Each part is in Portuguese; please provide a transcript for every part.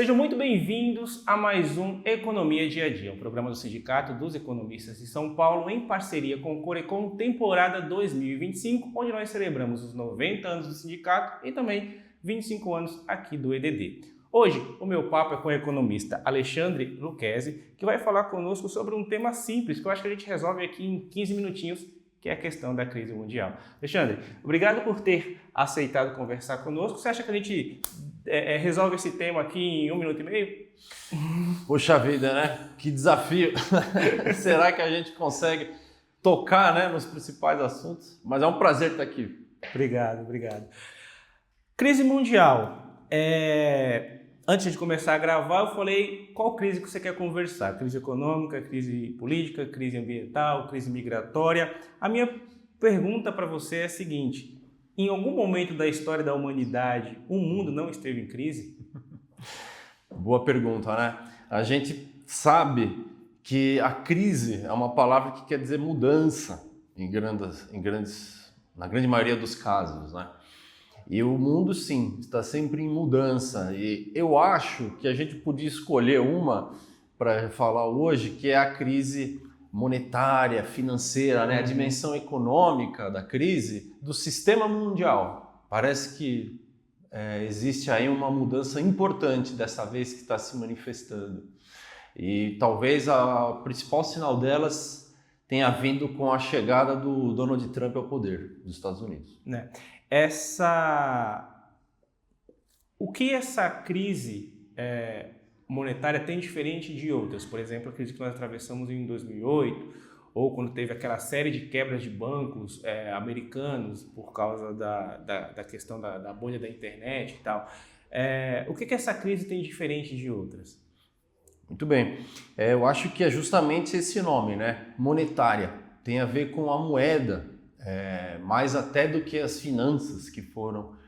Sejam muito bem-vindos a mais um Economia Dia a Dia, um programa do Sindicato dos Economistas de São Paulo em parceria com o Corecon, temporada 2025, onde nós celebramos os 90 anos do sindicato e também 25 anos aqui do EDD. Hoje, o meu papo é com o economista Alexandre Lucchesi, que vai falar conosco sobre um tema simples que eu acho que a gente resolve aqui em 15 minutinhos, que é a questão da crise mundial. Alexandre, obrigado por ter aceitado conversar conosco. Você acha que a gente resolve esse tema aqui em 1 minuto e meio? Poxa vida, né? Que desafio! Será que a gente consegue tocar, né, nos principais assuntos? Mas é um prazer estar aqui. Obrigado. Crise mundial. Antes de começar a gravar, eu falei qual crise que você quer conversar. Crise econômica, crise política, crise ambiental, crise migratória. A minha pergunta para você é a seguinte: em algum momento da história da humanidade, o mundo não esteve em crise? Boa pergunta, né? A gente sabe que a crise é uma palavra que quer dizer mudança na grande maioria dos casos, né? E o mundo, sim, está sempre em mudança. E eu acho que a gente podia escolher uma para falar hoje, que é a crise monetária, financeira, né? A dimensão econômica da crise do sistema mundial. Parece que existe aí uma mudança importante dessa vez que está se manifestando. E talvez o principal sinal delas tenha vindo com a chegada do Donald Trump ao poder dos Estados Unidos. Né? O que essa crise monetária tem diferente de outras? Por exemplo, a crise que nós atravessamos em 2008, ou quando teve aquela série de quebras de bancos americanos por causa da questão da bolha da internet e tal. O que essa crise tem diferente de outras? Muito bem. Eu acho que é justamente esse nome, né? Monetária. Tem a ver com a moeda, mais até do que as finanças, que foram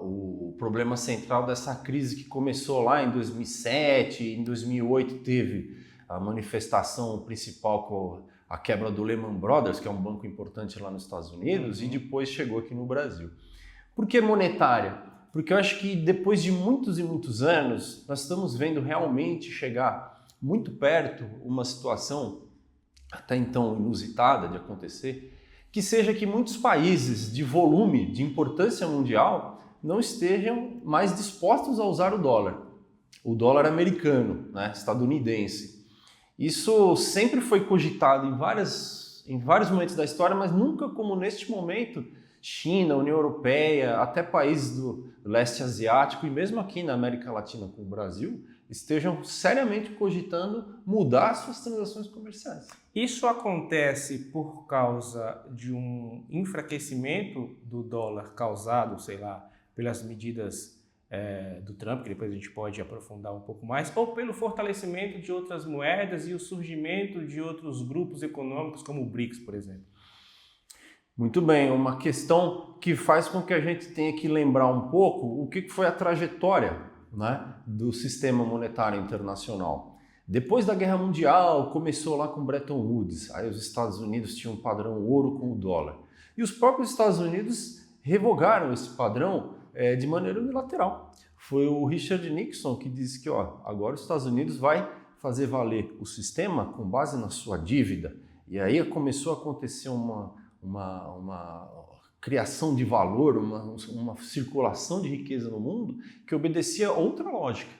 o problema central dessa crise que começou lá em 2007, em 2008 teve a manifestação principal com a quebra do Lehman Brothers, que é um banco importante lá nos Estados Unidos, e depois chegou aqui no Brasil. Por que monetária? Porque eu acho que depois de muitos e muitos anos, nós estamos vendo realmente chegar muito perto uma situação até então inusitada de acontecer, que seja que muitos países de volume, de importância mundial, não estejam mais dispostos a usar o dólar americano, né, estadunidense. Isso sempre foi cogitado em vários momentos da história, mas nunca como neste momento China, União Europeia, até países do leste asiático e mesmo aqui na América Latina com o Brasil, estejam seriamente cogitando mudar suas transações comerciais. Isso acontece por causa de um enfraquecimento do dólar causado, sei lá, pelas medidas do Trump, que depois a gente pode aprofundar um pouco mais, ou pelo fortalecimento de outras moedas e o surgimento de outros grupos econômicos, como o BRICS, por exemplo? Muito bem, uma questão que faz com que a gente tenha que lembrar um pouco o que foi a trajetória, né, do sistema monetário internacional. Depois da Guerra Mundial, começou lá com Bretton Woods, aí os Estados Unidos tinham um padrão ouro com o dólar. E os próprios Estados Unidos revogaram esse padrão de maneira unilateral. Foi o Richard Nixon que disse que agora os Estados Unidos vai fazer valer o sistema com base na sua dívida. E aí começou a acontecer uma criação de valor, uma circulação de riqueza no mundo que obedecia a outra lógica.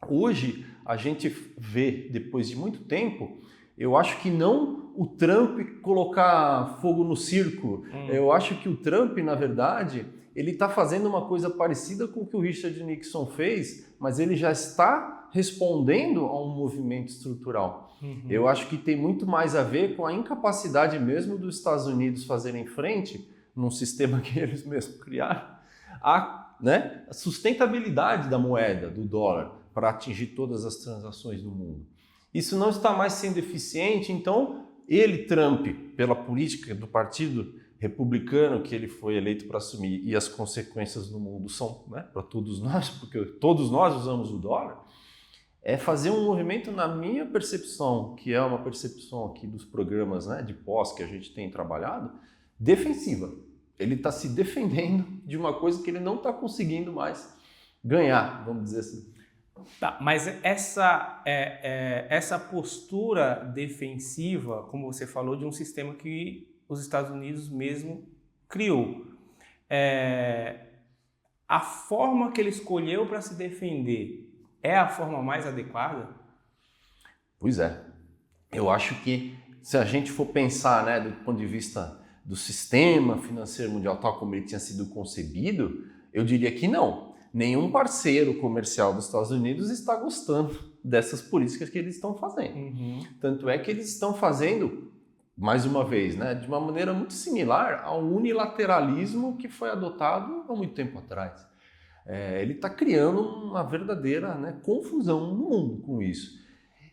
Hoje, a gente vê, depois de muito tempo, eu acho que não o Trump colocar fogo no circo. Eu acho que o Trump, na verdade, ele está fazendo uma coisa parecida com o que o Richard Nixon fez, mas ele já está respondendo a um movimento estrutural. Eu acho que tem muito mais a ver com a incapacidade mesmo dos Estados Unidos fazerem frente, num sistema que eles mesmos criaram, a sustentabilidade da moeda, do dólar, para atingir todas as transações do mundo. Isso não está mais sendo eficiente, então Trump, pela política do Partido Republicano que ele foi eleito para assumir, e as consequências no mundo são, né, para todos nós, porque todos nós usamos o dólar, é fazer um movimento, na minha percepção, que é uma percepção aqui dos programas, né, de pós que a gente tem trabalhado, defensiva. Ele está se defendendo de uma coisa que ele não está conseguindo mais ganhar, vamos dizer assim. Tá, mas essa postura defensiva, como você falou, de um sistema que os Estados Unidos mesmo criou, a forma que ele escolheu para se defender é a forma mais adequada? Pois é. Eu acho que se a gente for pensar, né, do ponto de vista do sistema financeiro mundial tal como ele tinha sido concebido, eu diria que não. Nenhum parceiro comercial dos Estados Unidos está gostando dessas políticas que eles estão fazendo. Tanto é que eles estão fazendo, mais uma vez, né, de uma maneira muito similar ao unilateralismo que foi adotado há muito tempo atrás. Ele está criando uma verdadeira, né, confusão no mundo com isso.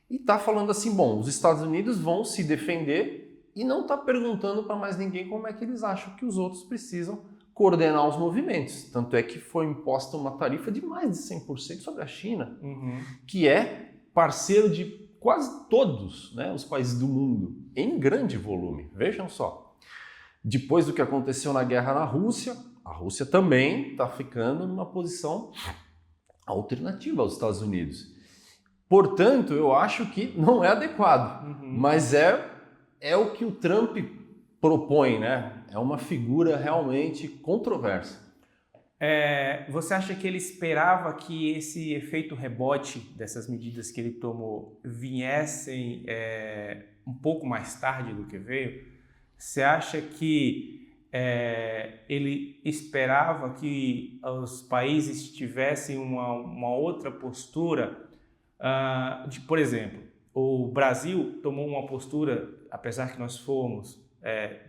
E está falando assim, bom, os Estados Unidos vão se defender e não está perguntando para mais ninguém como é que eles acham que os outros precisam coordenar os movimentos. Tanto é que foi imposta uma tarifa de mais de 100% sobre a China, que é parceiro de quase todos, né, os países do mundo, em grande volume. Vejam só. Depois do que aconteceu na guerra na Rússia, a Rússia também está ficando numa posição alternativa aos Estados Unidos. Portanto, eu acho que não é adequado, mas é o que o Trump propõe, né? É uma figura realmente controversa. Você acha que ele esperava que esse efeito rebote dessas medidas que ele tomou viessem um pouco mais tarde do que veio? Você acha que ele esperava que os países tivessem uma outra postura? Por exemplo, o Brasil tomou uma postura, apesar que nós fomos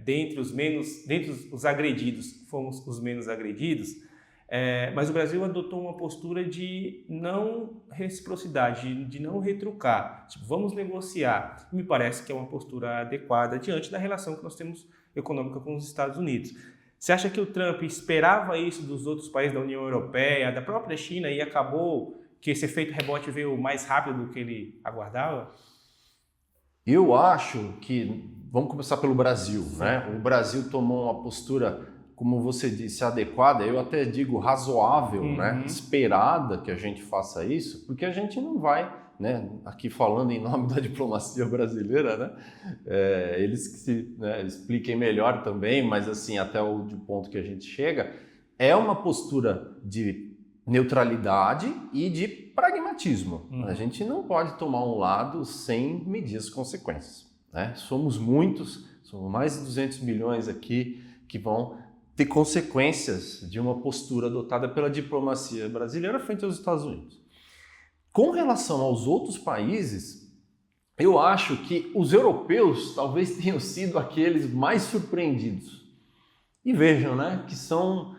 dentre os agredidos, fomos os menos agredidos, mas o Brasil adotou uma postura de não reciprocidade, de não retrucar. Tipo, vamos negociar. Me parece que é uma postura adequada diante da relação que nós temos econômica com os Estados Unidos. Você acha que o Trump esperava isso dos outros países da União Europeia, da própria China, e acabou que esse efeito rebote veio mais rápido do que ele aguardava? Eu acho que, vamos começar pelo Brasil, né? O Brasil tomou uma postura, como você disse, adequada, eu até digo razoável, né? Esperada que a gente faça isso, porque a gente não vai, né? Aqui falando em nome da diplomacia brasileira, né? Eles que se expliquem melhor também, mas assim, até o ponto que a gente chega, é uma postura de neutralidade e de pragmatismo. A gente não pode tomar um lado sem medir as consequências, né? Somos muitos, somos mais de 200 milhões aqui que vão ter consequências de uma postura adotada pela diplomacia brasileira frente aos Estados Unidos. Com relação aos outros países, eu acho que os europeus talvez tenham sido aqueles mais surpreendidos. E vejam, né, que são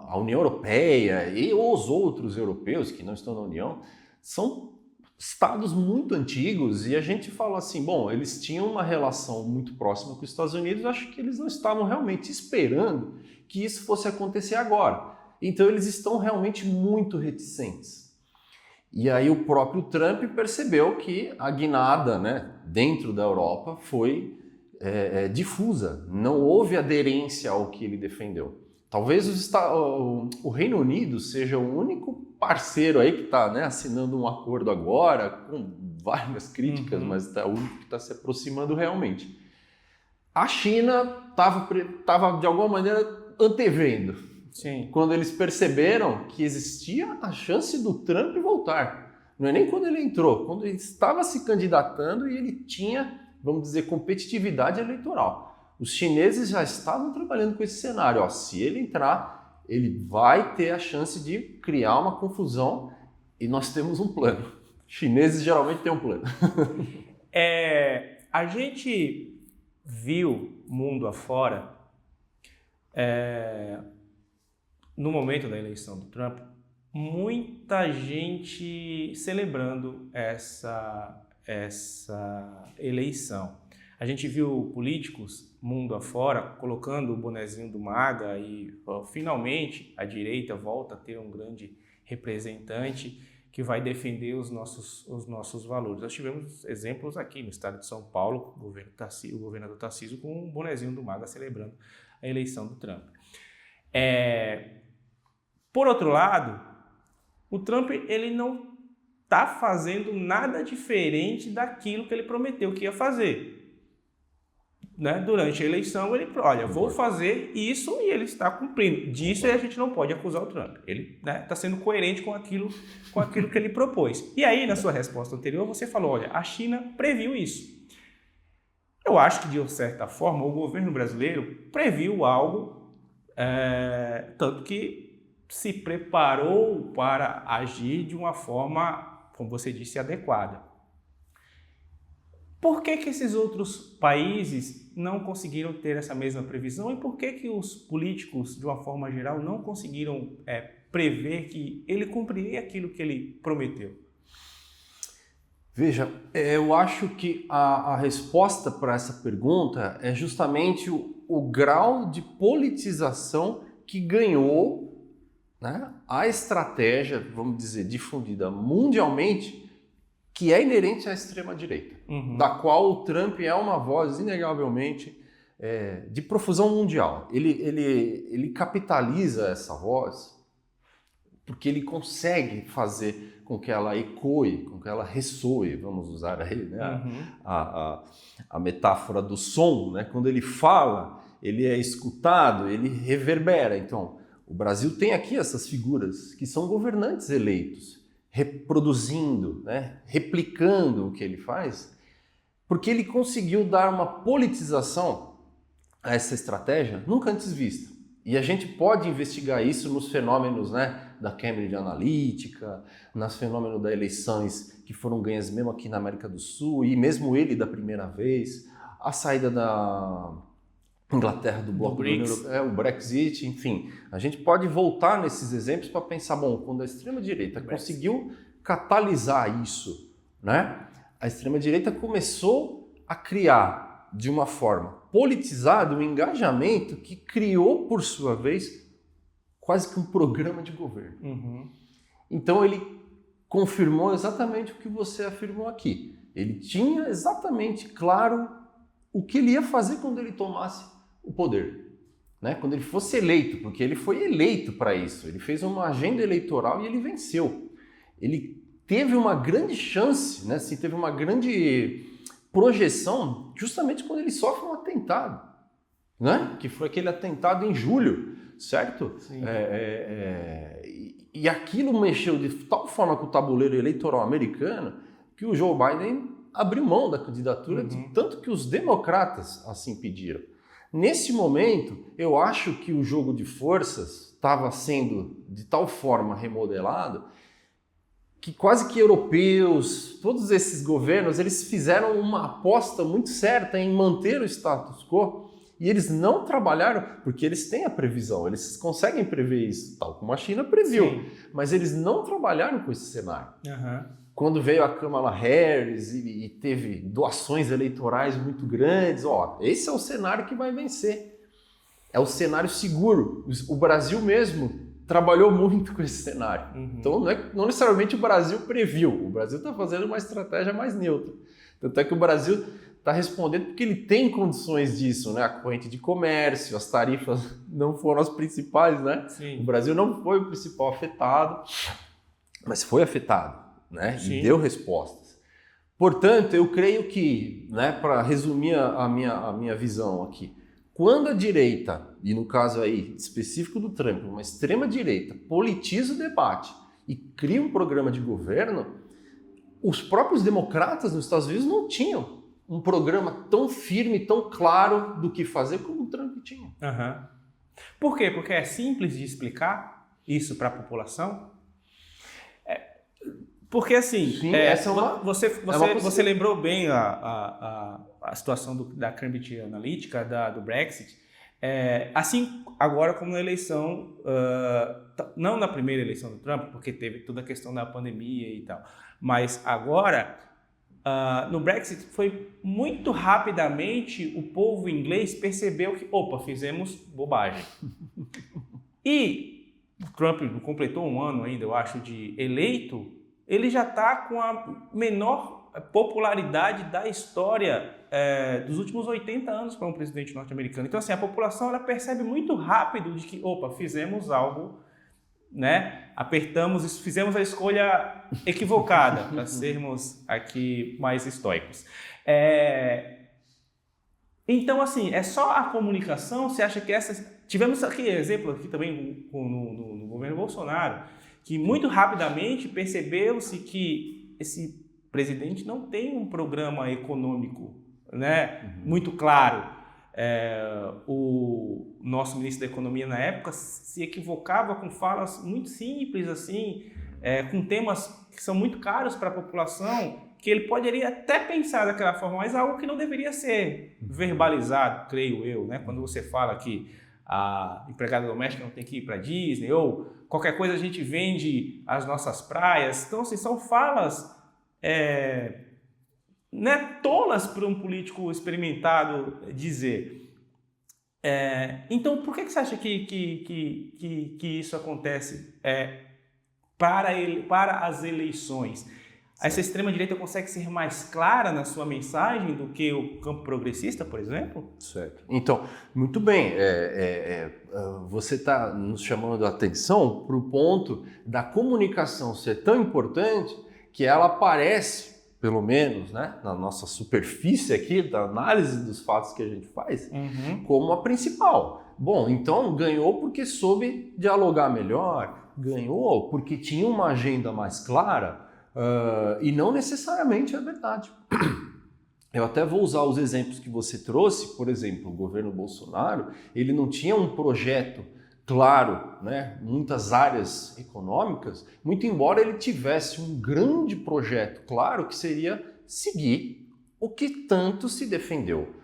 a União Europeia e os outros europeus que não estão na União são estados muito antigos e a gente fala assim, bom, eles tinham uma relação muito próxima com os Estados Unidos, acho que eles não estavam realmente esperando que isso fosse acontecer agora. Então eles estão realmente muito reticentes. E aí o próprio Trump percebeu que a guinada, né, dentro da Europa foi difusa, não houve aderência ao que ele defendeu. Talvez o Reino Unido seja o único parceiro aí que está, né, assinando um acordo agora, com várias críticas, mas é o único que está se aproximando realmente. A China estava de alguma maneira antevendo. Sim. Quando eles perceberam que existia a chance do Trump voltar. Não é nem quando ele entrou, quando ele estava se candidatando e ele tinha, vamos dizer, competitividade eleitoral. Os chineses já estavam trabalhando com esse cenário. Ó, se ele entrar, ele vai ter a chance de criar uma confusão e nós temos um plano. Chineses geralmente têm um plano. A gente viu mundo afora, no momento da eleição do Trump, muita gente celebrando essa eleição. A gente viu políticos mundo afora colocando o bonezinho do MAGA e finalmente a direita volta a ter um grande representante que vai defender os nossos valores. Nós tivemos exemplos aqui no estado de São Paulo, o governador Tarcísio com um bonezinho do MAGA celebrando a eleição do Trump. Por outro lado, O Trump, ele não está fazendo nada diferente daquilo que ele prometeu que ia fazer. Né? Durante a eleição, ele, olha, vou fazer isso e ele está cumprindo. Disso a gente não pode acusar o Trump. Ele está sendo coerente com aquilo que ele propôs. E aí, na sua resposta anterior, você falou, olha, a China previu isso. Eu acho que, de certa forma, o governo brasileiro previu algo, tanto que se preparou para agir de uma forma, como você disse, adequada. Por que esses outros países não conseguiram ter essa mesma previsão e por que os políticos, de uma forma geral, não conseguiram prever que ele cumpriria aquilo que ele prometeu? Veja, eu acho que a resposta para essa pergunta é justamente o grau de politização que ganhou, né, a estratégia, vamos dizer, difundida mundialmente, que é inerente à extrema-direita, da qual o Trump é uma voz, inegavelmente, de profusão mundial. Ele capitaliza essa voz porque ele consegue fazer com que ela ecoe, com que ela ressoe, vamos usar aí, né, a metáfora do som, né? Quando ele fala, ele é escutado, ele reverbera. Então, o Brasil tem aqui essas figuras que são governantes eleitos, reproduzindo, né, replicando o que ele faz, porque ele conseguiu dar uma politização a essa estratégia nunca antes vista. E a gente pode investigar isso nos fenômenos, né, da Cambridge Analytica, nos fenômenos das eleições que foram ganhas mesmo aqui na América do Sul, e mesmo ele da primeira vez, a saída da Inglaterra do bloco europeu, o Brexit, enfim. A gente pode voltar nesses exemplos para pensar, bom, quando a extrema-direita conseguiu catalisar isso, né, a extrema-direita começou a criar, de uma forma politizada, um engajamento que criou, por sua vez, quase que um programa de governo. Então ele confirmou exatamente o que você afirmou aqui. Ele tinha exatamente claro o que ele ia fazer quando ele tomasse o poder, né? Quando ele fosse eleito, porque ele foi eleito para isso. Ele fez uma agenda eleitoral e ele venceu. Ele teve uma grande chance, né? Assim, teve uma grande projeção justamente quando ele sofre um atentado, né? Que foi aquele atentado em julho, certo? E aquilo mexeu de tal forma com o tabuleiro eleitoral americano que o Joe Biden abriu mão da candidatura, tanto que os democratas assim pediram. Nesse momento, eu acho que o jogo de forças estava sendo de tal forma remodelado que quase que europeus, todos esses governos, eles fizeram uma aposta muito certa em manter o status quo e eles não trabalharam, porque eles têm a previsão, eles conseguem prever isso, tal como a China previu, mas eles não trabalharam com esse cenário. Quando veio a Kamala Harris e teve doações eleitorais muito grandes, esse é o cenário que vai vencer. É o cenário seguro. O Brasil mesmo trabalhou muito com esse cenário. Então, não necessariamente o Brasil previu. O Brasil está fazendo uma estratégia mais neutra. Tanto é que o Brasil está respondendo porque ele tem condições disso, né? A corrente de comércio, as tarifas não foram as principais, né? O Brasil não foi o principal afetado, mas foi afetado. Né? E deu respostas. Portanto, eu creio que, né, para resumir a minha visão aqui, quando a direita, e no caso aí específico do Trump, uma extrema direita, politiza o debate e cria um programa de governo, os próprios democratas nos Estados Unidos não tinham um programa tão firme, tão claro do que fazer como o Trump tinha. Por quê? Porque é simples de explicar isso para a população? Porque assim, você lembrou bem a situação da Cambridge Analytica, do Brexit, assim agora como na eleição, não na primeira eleição do Trump, porque teve toda a questão da pandemia e tal, mas agora, no Brexit, foi muito rapidamente o povo inglês percebeu que, fizemos bobagem. E o Trump não completou um ano ainda, eu acho, de eleito, ele já está com a menor popularidade da história dos últimos 80 anos para um presidente norte-americano. Então, assim, a população ela percebe muito rápido de que, fizemos algo né, apertamos, fizemos a escolha equivocada, para sermos aqui mais estoicos. Então, assim, é só a comunicação? Você acha que tivemos aqui exemplo aqui também no governo Bolsonaro, que muito rapidamente percebeu-se que esse presidente não tem um programa econômico, né, muito claro. O nosso ministro da Economia na época se equivocava com falas muito simples, assim, com temas que são muito caros para a população, que ele poderia até pensar daquela forma, mas algo que não deveria ser verbalizado, creio eu, né? Quando você fala que a empregada doméstica não tem que ir para Disney, ou qualquer coisa a gente vende as nossas praias. Então, assim, são falas né, tolas para um político experimentado dizer. Então, por que você acha que isso acontece para as eleições? Essa extrema-direita consegue ser mais clara na sua mensagem do que o campo progressista, por exemplo? Certo. Então, muito bem. Você está nos chamando a atenção para o ponto da comunicação ser tão importante que ela aparece, pelo menos, né, na nossa superfície aqui, da análise dos fatos que a gente faz, como a principal. Bom, então ganhou porque soube dialogar melhor, ganhou porque tinha uma agenda mais clara. E não necessariamente é verdade. Eu até vou usar os exemplos que você trouxe. Por exemplo, o governo Bolsonaro, ele não tinha um projeto claro, né, muitas áreas econômicas, muito embora ele tivesse um grande projeto claro que seria seguir o que tanto se defendeu.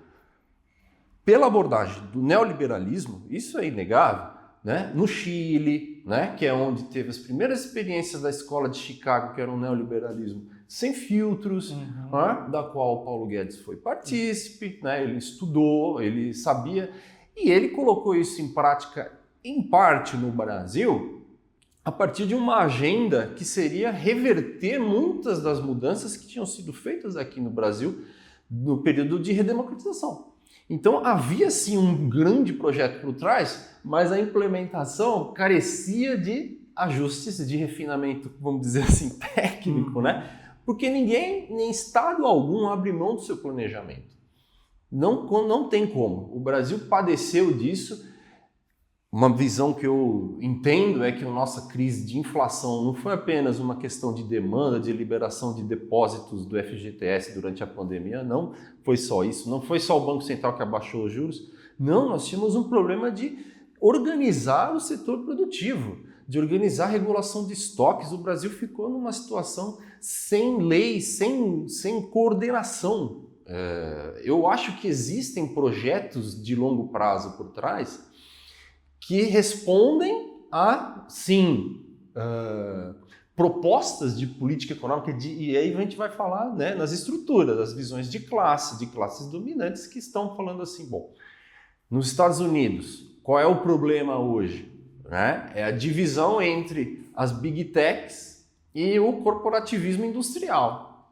Pela abordagem do neoliberalismo, isso é inegável, né? No Chile, né, que é onde teve as primeiras experiências da escola de Chicago, que era um neoliberalismo sem filtros, né, da qual o Paulo Guedes foi partícipe, né, ele estudou, ele sabia, e ele colocou isso em prática, em parte no Brasil, a partir de uma agenda que seria reverter muitas das mudanças que tinham sido feitas aqui no Brasil no período de redemocratização. Então havia sim um grande projeto por trás, mas a implementação carecia de ajustes, de refinamento, vamos dizer assim, técnico, né? Porque ninguém, nem Estado algum, abre mão do seu planejamento. Não tem como. O Brasil padeceu disso. Uma visão que eu entendo é que a nossa crise de inflação não foi apenas uma questão de demanda, de liberação de depósitos do FGTS durante a pandemia, não foi só isso, não foi só o Banco Central que abaixou os juros, não, nós tínhamos um problema de organizar o setor produtivo, de organizar a regulação de estoques. O Brasil ficou numa situação sem lei, sem coordenação. Eu acho que existem projetos de longo prazo por trás que respondem a, sim, propostas de política econômica, e aí a gente vai falar, né, nas estruturas, das visões de classes dominantes que estão falando assim, bom, nos Estados Unidos, qual é o problema hoje? Né? É a divisão entre as big techs e o corporativismo industrial.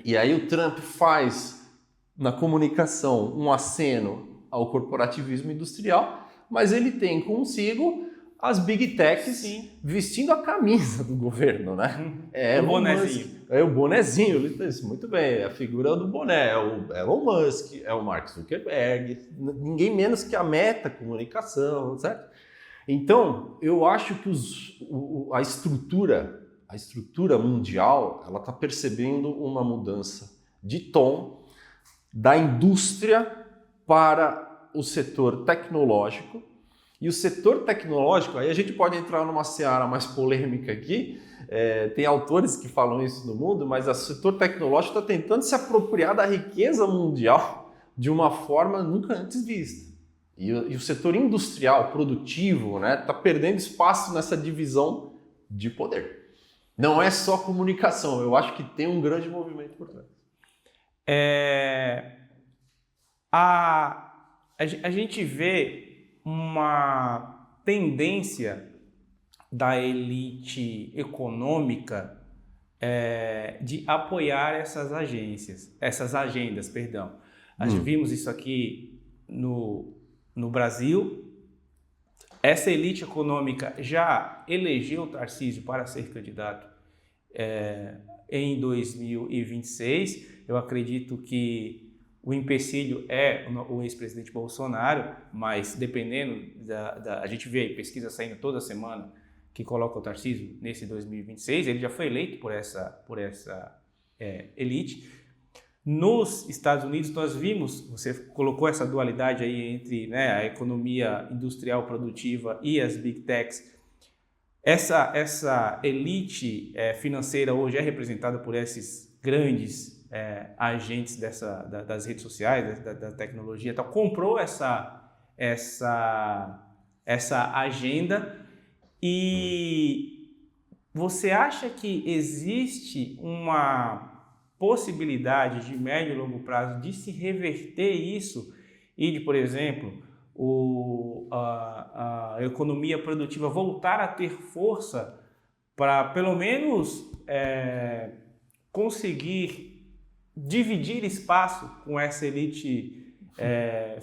E aí o Trump faz, na comunicação, um aceno ao corporativismo industrial, mas ele tem consigo as big techs, sim, vestindo a camisa do governo, né? O bonezinho. O bonezinho, muito bem, a figura do boné, é o Elon Musk, é o Mark Zuckerberg, ninguém menos que a Meta Comunicação, certo? Então, eu acho que a estrutura mundial, ela está percebendo uma mudança de tom da indústria para o setor tecnológico. E o setor tecnológico, aí a gente pode entrar numa seara mais polêmica aqui, tem autores que falam isso no mundo, mas o setor tecnológico está tentando se apropriar da riqueza mundial de uma forma nunca antes vista. E o setor industrial, produtivo, né, está perdendo espaço nessa divisão de poder. Não é só comunicação, eu acho que tem um grande movimento por trás. A gente vê uma tendência da elite econômica de apoiar essas agendas, perdão. Nós vimos isso aqui no Brasil, essa elite econômica já elegeu Tarcísio para ser candidato em 2026. Eu acredito que o empecilho é o ex-presidente Bolsonaro, mas dependendo a gente vê aí pesquisa saindo toda semana que coloca o Tarcísio nesse 2026, ele já foi eleito por essa elite. Nos Estados Unidos nós vimos, você colocou essa dualidade aí entre, né, a economia industrial produtiva e as big techs. Essa elite financeira hoje é representada por esses grandes agentes das redes sociais, da tecnologia, então comprou essa agenda. E você acha que existe uma possibilidade de médio e longo prazo de se reverter isso e de, por exemplo, a economia produtiva voltar a ter força para, pelo menos, conseguir dividir espaço com essa elite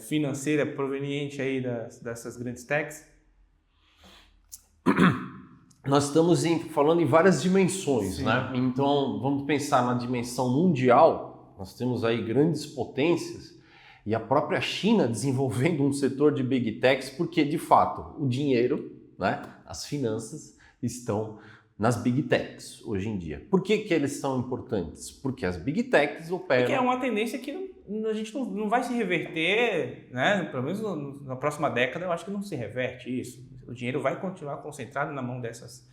financeira proveniente aí dessas grandes techs? Nós estamos falando em várias dimensões, Sim. né? Então, vamos pensar na dimensão mundial. Nós temos aí grandes potências e a própria China desenvolvendo um setor de big techs, porque, de fato, o dinheiro, né, as finanças estão nas big techs hoje em dia. Por que eles são importantes? Porque as big techs operam... Porque é uma tendência que a gente não vai se reverter, né? Pelo menos na próxima década eu acho que não se reverte isso. O dinheiro vai continuar concentrado na mão dessas...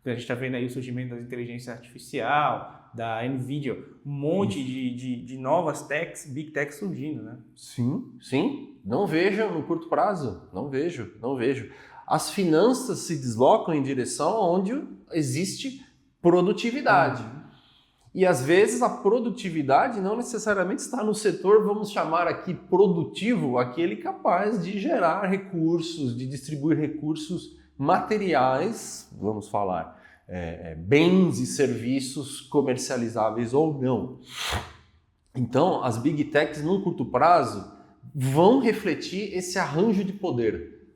A gente está vendo aí o surgimento da inteligência artificial, da NVIDIA, um monte de novas techs, big techs surgindo, né? Sim. Não vejo no curto prazo. Não vejo. As finanças se deslocam em direção onde existe produtividade. E às vezes a produtividade não necessariamente está no setor, vamos chamar aqui produtivo, aquele capaz de gerar recursos, de distribuir recursos materiais, vamos falar, bens e serviços comercializáveis ou não. Então, as big techs, num curto prazo, vão refletir esse arranjo de poder.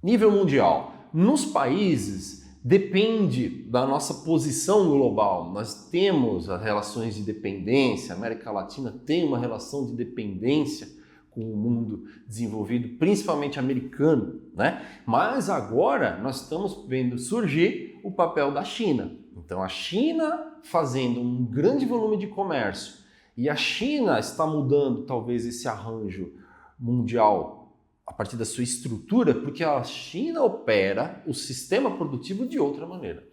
Nível mundial. Nos países, depende da nossa posição global. Nós temos as relações de dependência, a América Latina tem uma relação de dependência com o mundo desenvolvido, principalmente americano, né? Mas agora nós estamos vendo surgir o papel da China. Então a China fazendo um grande volume de comércio e a China está mudando talvez esse arranjo mundial a partir da sua estrutura, porque a China opera o sistema produtivo de outra maneira.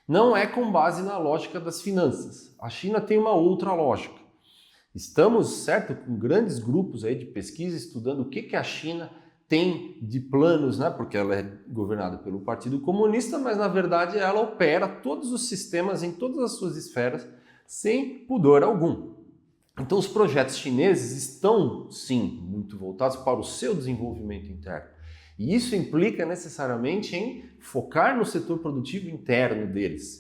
Não é com base na lógica das finanças. A China tem uma outra lógica. Estamos, certo, com grandes grupos aí de pesquisa estudando o que a China tem de planos, né? Porque ela é governada pelo Partido Comunista, mas na verdade ela opera todos os sistemas em todas as suas esferas sem pudor algum. Então os projetos chineses estão, sim, muito voltados para o seu desenvolvimento interno. E isso implica necessariamente em focar no setor produtivo interno deles.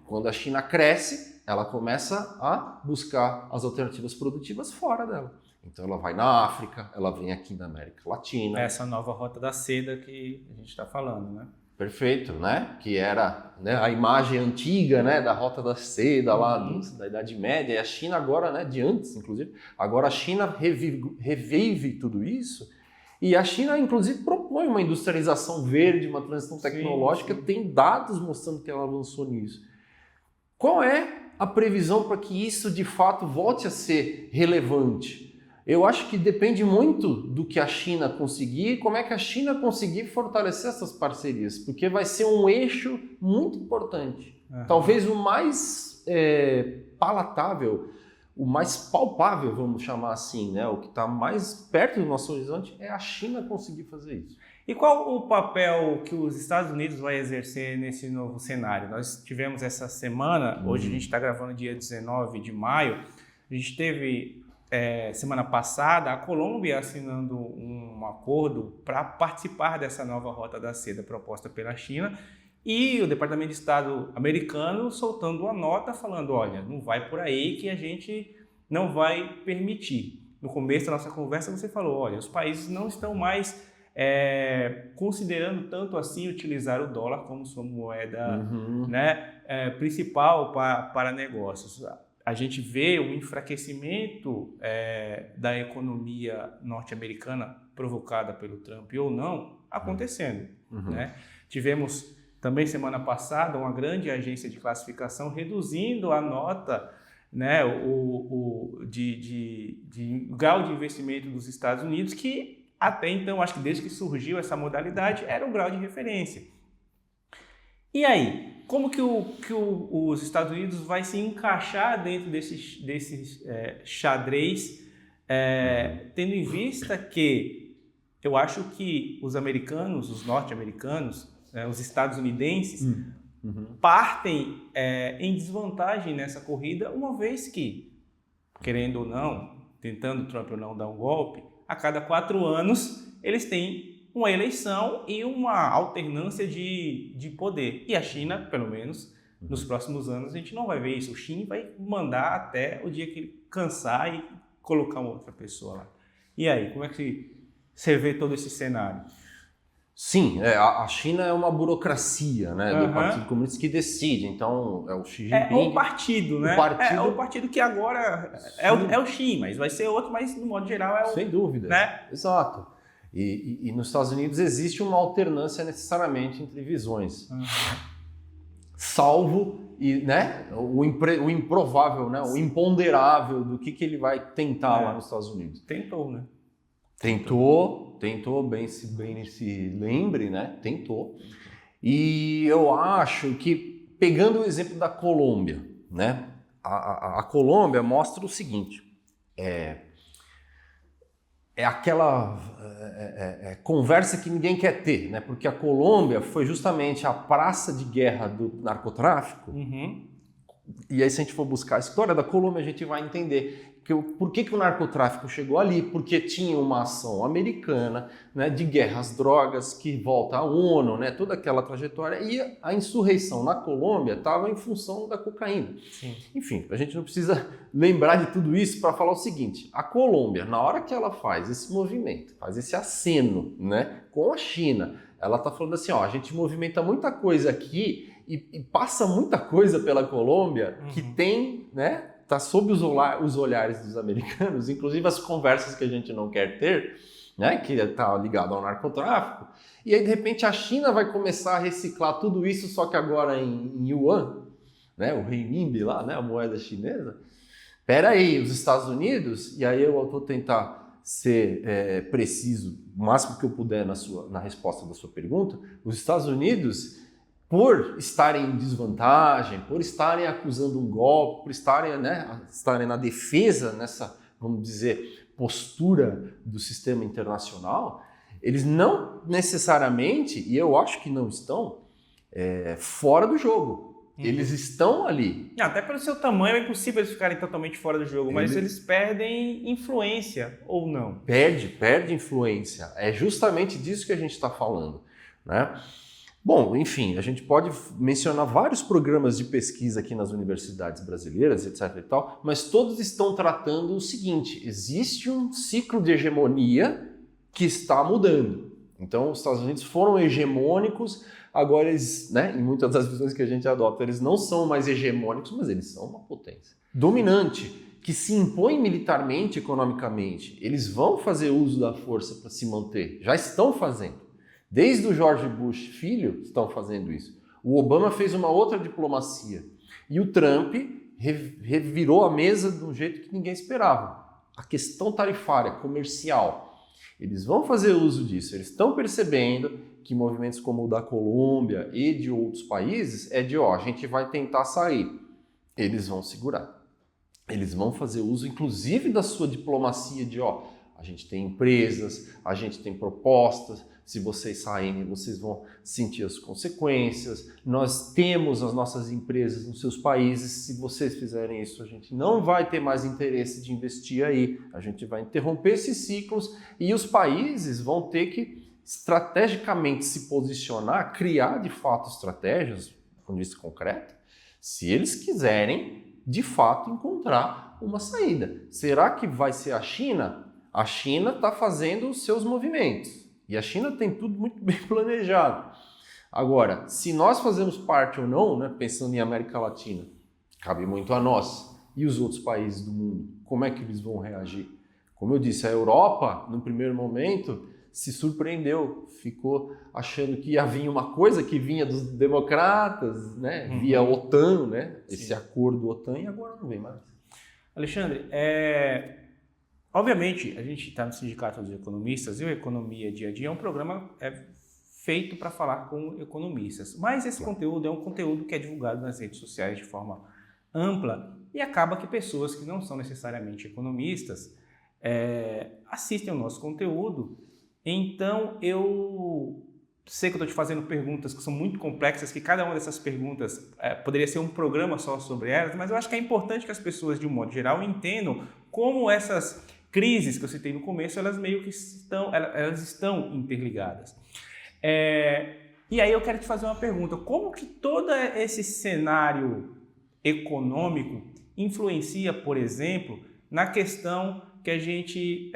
Quando a China cresce, ela começa a buscar as alternativas produtivas fora dela. Então ela vai na África, ela vem aqui na América Latina. Essa nova rota da seda que a gente está falando, né? Perfeito, né? Que era, né, a imagem antiga, né, da Rota da Seda lá da Idade Média, e a China agora, né, de antes, inclusive, agora a China revive tudo isso, e a China, inclusive, propõe uma industrialização verde, uma transição tecnológica, sim. Tem dados mostrando que ela avançou nisso. Qual é a previsão para que isso, de fato, volte a ser relevante? Eu acho que depende muito do que a China conseguir e como é que a China conseguir fortalecer essas parcerias, porque vai ser um eixo muito importante. Talvez o mais palatável, o mais palpável, vamos chamar assim, né? O que está mais perto do nosso horizonte é a China conseguir fazer isso. E qual o papel que os Estados Unidos vai exercer nesse novo cenário? Nós tivemos essa semana, hoje a gente está gravando dia 19 de maio, a gente teve... semana passada, a Colômbia assinando um acordo para participar dessa nova Rota da Seda proposta pela China e o Departamento de Estado americano soltando uma nota falando, olha, não vai por aí que a gente não vai permitir. No começo da nossa conversa você falou, olha, os países não estão mais considerando tanto assim utilizar o dólar como sua moeda né, principal para negócios. A gente vê o enfraquecimento da economia norte-americana provocada pelo Trump ou não acontecendo. Né? Tivemos também semana passada uma grande agência de classificação reduzindo a nota, né, de grau de investimento dos Estados Unidos, que até então, acho que desde que surgiu essa modalidade, era o grau de referência. E aí, como que os Estados Unidos vai se encaixar dentro desses xadrez, tendo em vista que eu acho que os americanos, os norte-americanos, os estadunidenses, partem em desvantagem nessa corrida, uma vez que, querendo ou não, tentando Trump ou não dar um golpe, a cada 4 anos eles têm uma eleição e uma alternância de poder. E a China, pelo menos, nos próximos anos, a gente não vai ver isso. O Xi vai mandar até o dia que ele cansar e colocar uma outra pessoa lá. E aí, como é que você vê todo esse cenário? Sim, a China é uma burocracia, né, do Partido Comunista que decide. Então, é o Xi Jinping. É o partido, né? É o partido que agora é o Xi, mas vai ser outro, mas no modo geral é o... Sem dúvida, né? Exato. E nos Estados Unidos existe uma alternância necessariamente entre visões. Salvo né, o improvável, né, o imponderável do que ele vai tentar lá nos Estados Unidos. Tentou, né? Tentou, bem se lembre, né? Tentou. E eu acho que, pegando o exemplo da Colômbia, né? A Colômbia mostra o seguinte, aquela conversa que ninguém quer ter, né? Porque a Colômbia foi justamente a praça de guerra do narcotráfico. E aí, se a gente for buscar a história da Colômbia, a gente vai entender por que o narcotráfico chegou ali, porque tinha uma ação americana, né, de guerra às drogas que volta à ONU, né, toda aquela trajetória, e a insurreição na Colômbia estava em função da cocaína. Sim. Enfim, a gente não precisa lembrar de tudo isso para falar o seguinte, a Colômbia, na hora que ela faz esse movimento, faz esse aceno, né, com a China, ela está falando assim, ó, a gente movimenta muita coisa aqui e passa muita coisa pela Colômbia que tem, né, está sob os olhares dos americanos, inclusive as conversas que a gente não quer ter, né, que está ligado ao narcotráfico, e aí de repente a China vai começar a reciclar tudo isso, só que agora em yuan, né, o renminbi lá, né, a moeda chinesa. Espera aí, os Estados Unidos, e aí eu vou tentar ser preciso, o máximo que eu puder na resposta da sua pergunta, os Estados Unidos, por estarem em desvantagem, por estarem acusando um golpe, por estarem na defesa nessa, vamos dizer, postura do sistema internacional, eles não necessariamente, e eu acho que não estão, fora do jogo. Eles estão ali. Até pelo seu tamanho é impossível eles ficarem totalmente fora do jogo, mas eles perdem influência ou não? Perde influência. É justamente disso que a gente está falando, né? Bom, enfim, a gente pode mencionar vários programas de pesquisa aqui nas universidades brasileiras, etc. e tal, mas todos estão tratando o seguinte, existe um ciclo de hegemonia que está mudando. Então, os Estados Unidos foram hegemônicos, agora eles, né, em muitas das visões que a gente adota, eles não são mais hegemônicos, mas eles são uma potência dominante, que se impõe militarmente, economicamente. Eles vão fazer uso da força para se manter, já estão fazendo. Desde o George Bush filho estão fazendo isso. O Obama fez uma outra diplomacia. E o Trump revirou a mesa de um jeito que ninguém esperava. A questão tarifária, comercial. Eles vão fazer uso disso. Eles estão percebendo que movimentos como o da Colômbia e de outros países a gente vai tentar sair. Eles vão segurar. Eles vão fazer uso, inclusive, da sua diplomacia de a gente tem empresas, a gente tem propostas, se vocês saírem, vocês vão sentir as consequências. Nós temos as nossas empresas nos seus países. Se vocês fizerem isso, a gente não vai ter mais interesse de investir aí. A gente vai interromper esses ciclos e os países vão ter que estrategicamente se posicionar, criar de fato estratégias, do ponto de vista concreto, se eles quiserem de fato encontrar uma saída. Será que vai ser a China? A China está fazendo os seus movimentos. E a China tem tudo muito bem planejado. Agora, se nós fazemos parte ou não, né, pensando em América Latina, cabe muito a nós e os outros países do mundo. Como é que eles vão reagir? Como eu disse, a Europa, no primeiro momento, se surpreendeu, ficou achando que ia vir uma coisa que vinha dos democratas, né, via a OTAN, né, esse acordo OTAN, e agora não vem mais. Alexandre, obviamente a gente está no Sindicato dos Economistas e o Economia Dia a Dia é um programa feito para falar com economistas, mas esse conteúdo é um conteúdo que é divulgado nas redes sociais de forma ampla e acaba que pessoas que não são necessariamente economistas assistem ao nosso conteúdo. Então eu sei que eu estou te fazendo perguntas que são muito complexas, que cada uma dessas perguntas poderia ser um programa só sobre elas, mas eu acho que é importante que as pessoas, de um modo geral, entendam como essas crises que eu citei no começo, elas meio que estão interligadas. E aí eu quero te fazer uma pergunta: como que todo esse cenário econômico influencia, por exemplo, na questão que a gente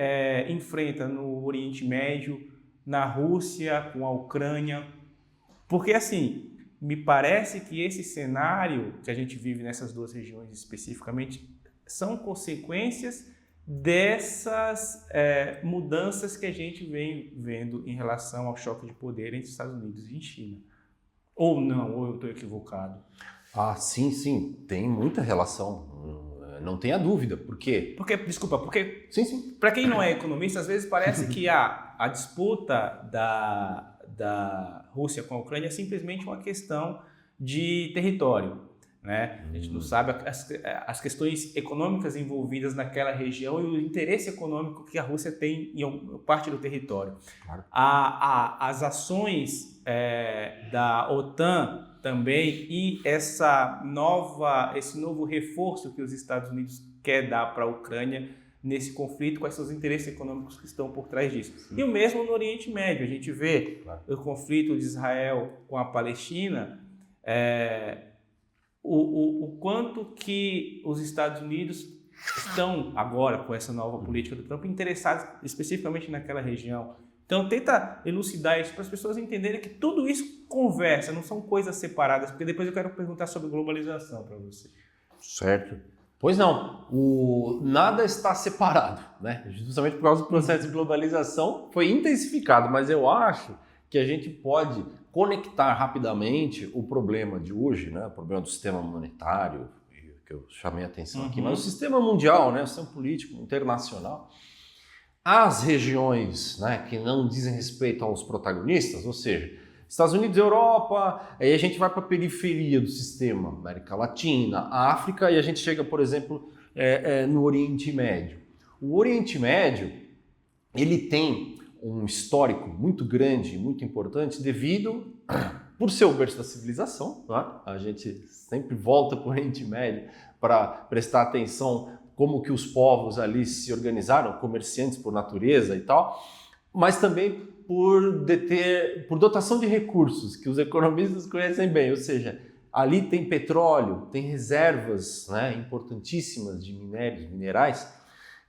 enfrenta no Oriente Médio, na Rússia, com a Ucrânia? Porque, assim, me parece que esse cenário que a gente vive nessas duas regiões especificamente são consequências dessas mudanças que a gente vem vendo em relação ao choque de poder entre Estados Unidos e China. Ou não, ou eu estou equivocado? Ah, sim, tem muita relação. Não tenha dúvida. Por quê? Porque Sim. Para quem não é economista, às vezes parece que a disputa da Rússia com a Ucrânia é simplesmente uma questão de território, né? A gente não sabe as questões econômicas envolvidas naquela região e o interesse econômico que a Rússia tem em parte do território. Claro. As ações da OTAN também e esse novo reforço que os Estados Unidos quer dar para a Ucrânia nesse conflito, quais são os interesses econômicos que estão por trás disso. Sim. E o mesmo no Oriente Médio, a gente vê o conflito de Israel com a Palestina, o quanto que os Estados Unidos estão agora, com essa nova política do Trump, interessados especificamente naquela região. Então, tenta elucidar isso para as pessoas entenderem que tudo isso conversa, não são coisas separadas, porque depois eu quero perguntar sobre globalização para você. Certo. Pois não, nada está separado, né? Justamente por causa do processo de globalização foi intensificado, mas eu acho que a gente pode conectar rapidamente o problema de hoje, né? O problema do sistema monetário, que eu chamei a atenção aqui, mas o sistema mundial, né? O sistema político internacional, as regiões, né, que não dizem respeito aos protagonistas, ou seja, Estados Unidos, Europa, aí a gente vai para a periferia do sistema, América Latina, África, e a gente chega, por exemplo, no Oriente Médio. O Oriente Médio, ele tem um histórico muito grande, muito importante, devido, por ser o berço da civilização, né? A gente sempre volta para o Oriente Médio para prestar atenção como que os povos ali se organizaram, comerciantes por natureza e tal, mas também por dotação de recursos, que os economistas conhecem bem, ou seja, ali tem petróleo, tem reservas, né, importantíssimas de minerais,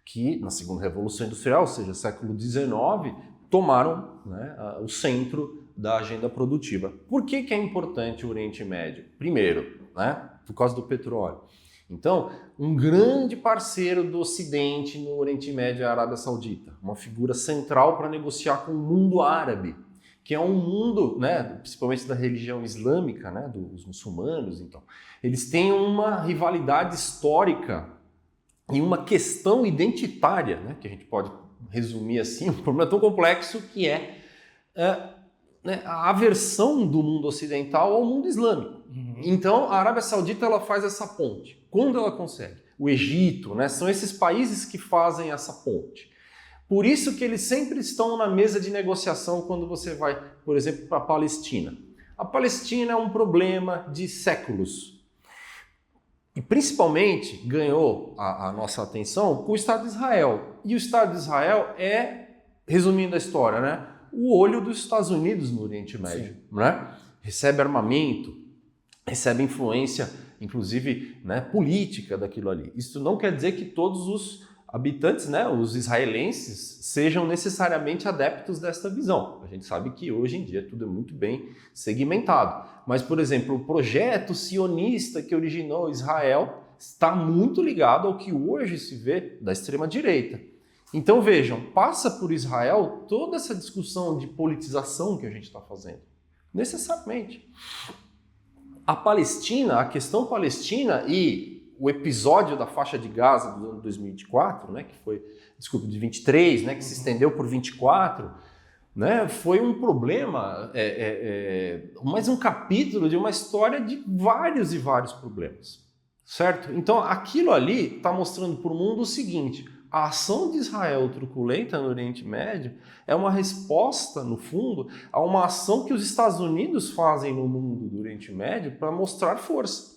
que na segunda Revolução Industrial, ou seja, século XIX, tomaram, né, o centro da agenda produtiva. Por que é importante o Oriente Médio? Primeiro, né, por causa do petróleo. Então, um grande parceiro do Ocidente no Oriente Médio é a Arábia Saudita, uma figura central para negociar com o mundo árabe, que é um mundo, né, principalmente da religião islâmica, né, dos muçulmanos. Então, eles têm uma rivalidade histórica e uma questão identitária, né, que a gente pode resumir assim, um problema tão complexo que a aversão do mundo ocidental ao mundo islâmico. Então, a Arábia Saudita ela faz essa ponte. Quando ela consegue? O Egito, né? São esses países que fazem essa ponte. Por isso que eles sempre estão na mesa de negociação quando você vai, por exemplo, para a Palestina. A Palestina é um problema de séculos. E principalmente ganhou a nossa atenção com o Estado de Israel. E o Estado de Israel resumindo a história, né, o olho dos Estados Unidos no Oriente Médio. Né? Recebe armamento, recebe influência, inclusive, né, política daquilo ali. Isso não quer dizer que todos os habitantes, né, os israelenses, sejam necessariamente adeptos desta visão. A gente sabe que hoje em dia tudo é muito bem segmentado. Mas, por exemplo, o projeto sionista que originou Israel está muito ligado ao que hoje se vê da extrema-direita. Então, vejam, passa por Israel toda essa discussão de politização que a gente está fazendo. Necessariamente. A Palestina, a questão palestina e o episódio da faixa de Gaza do ano 2024, né, que foi, desculpa, de 23, né, que se estendeu por 24, né, foi um problema, mais um capítulo de uma história de vários e vários problemas, certo? Então, aquilo ali está mostrando para o mundo o seguinte: a ação de Israel truculenta no Oriente Médio é uma resposta, no fundo, a uma ação que os Estados Unidos fazem no mundo do Oriente Médio para mostrar força.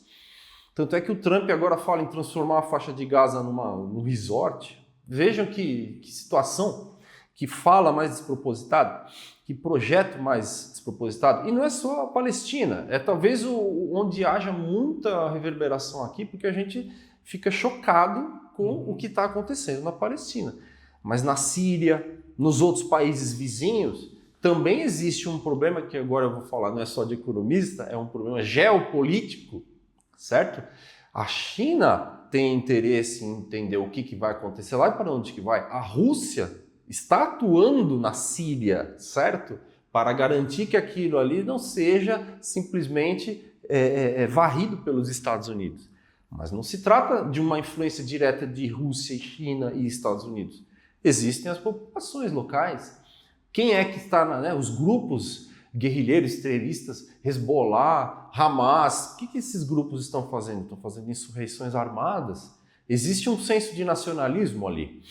Tanto é que o Trump agora fala em transformar a faixa de Gaza num resort. Vejam que situação, que fala mais despropositado, que projeto mais despropositado. E não é só a Palestina, é talvez onde haja muita reverberação aqui, porque a gente fica chocado com o que está acontecendo na Palestina. Mas na Síria, nos outros países vizinhos, também existe um problema que agora eu vou falar, não é só de economista, é um problema geopolítico, certo? A China tem interesse em entender o que vai acontecer lá e para onde que vai. A Rússia está atuando na Síria, certo? Para garantir que aquilo ali não seja simplesmente varrido pelos Estados Unidos. Mas não se trata de uma influência direta de Rússia, China e Estados Unidos. Existem as populações locais. Quem é que está, né, os grupos guerrilheiros, extremistas, Hezbollah, Hamas, o que esses grupos estão fazendo? Estão fazendo insurreições armadas. Existe um senso de nacionalismo ali.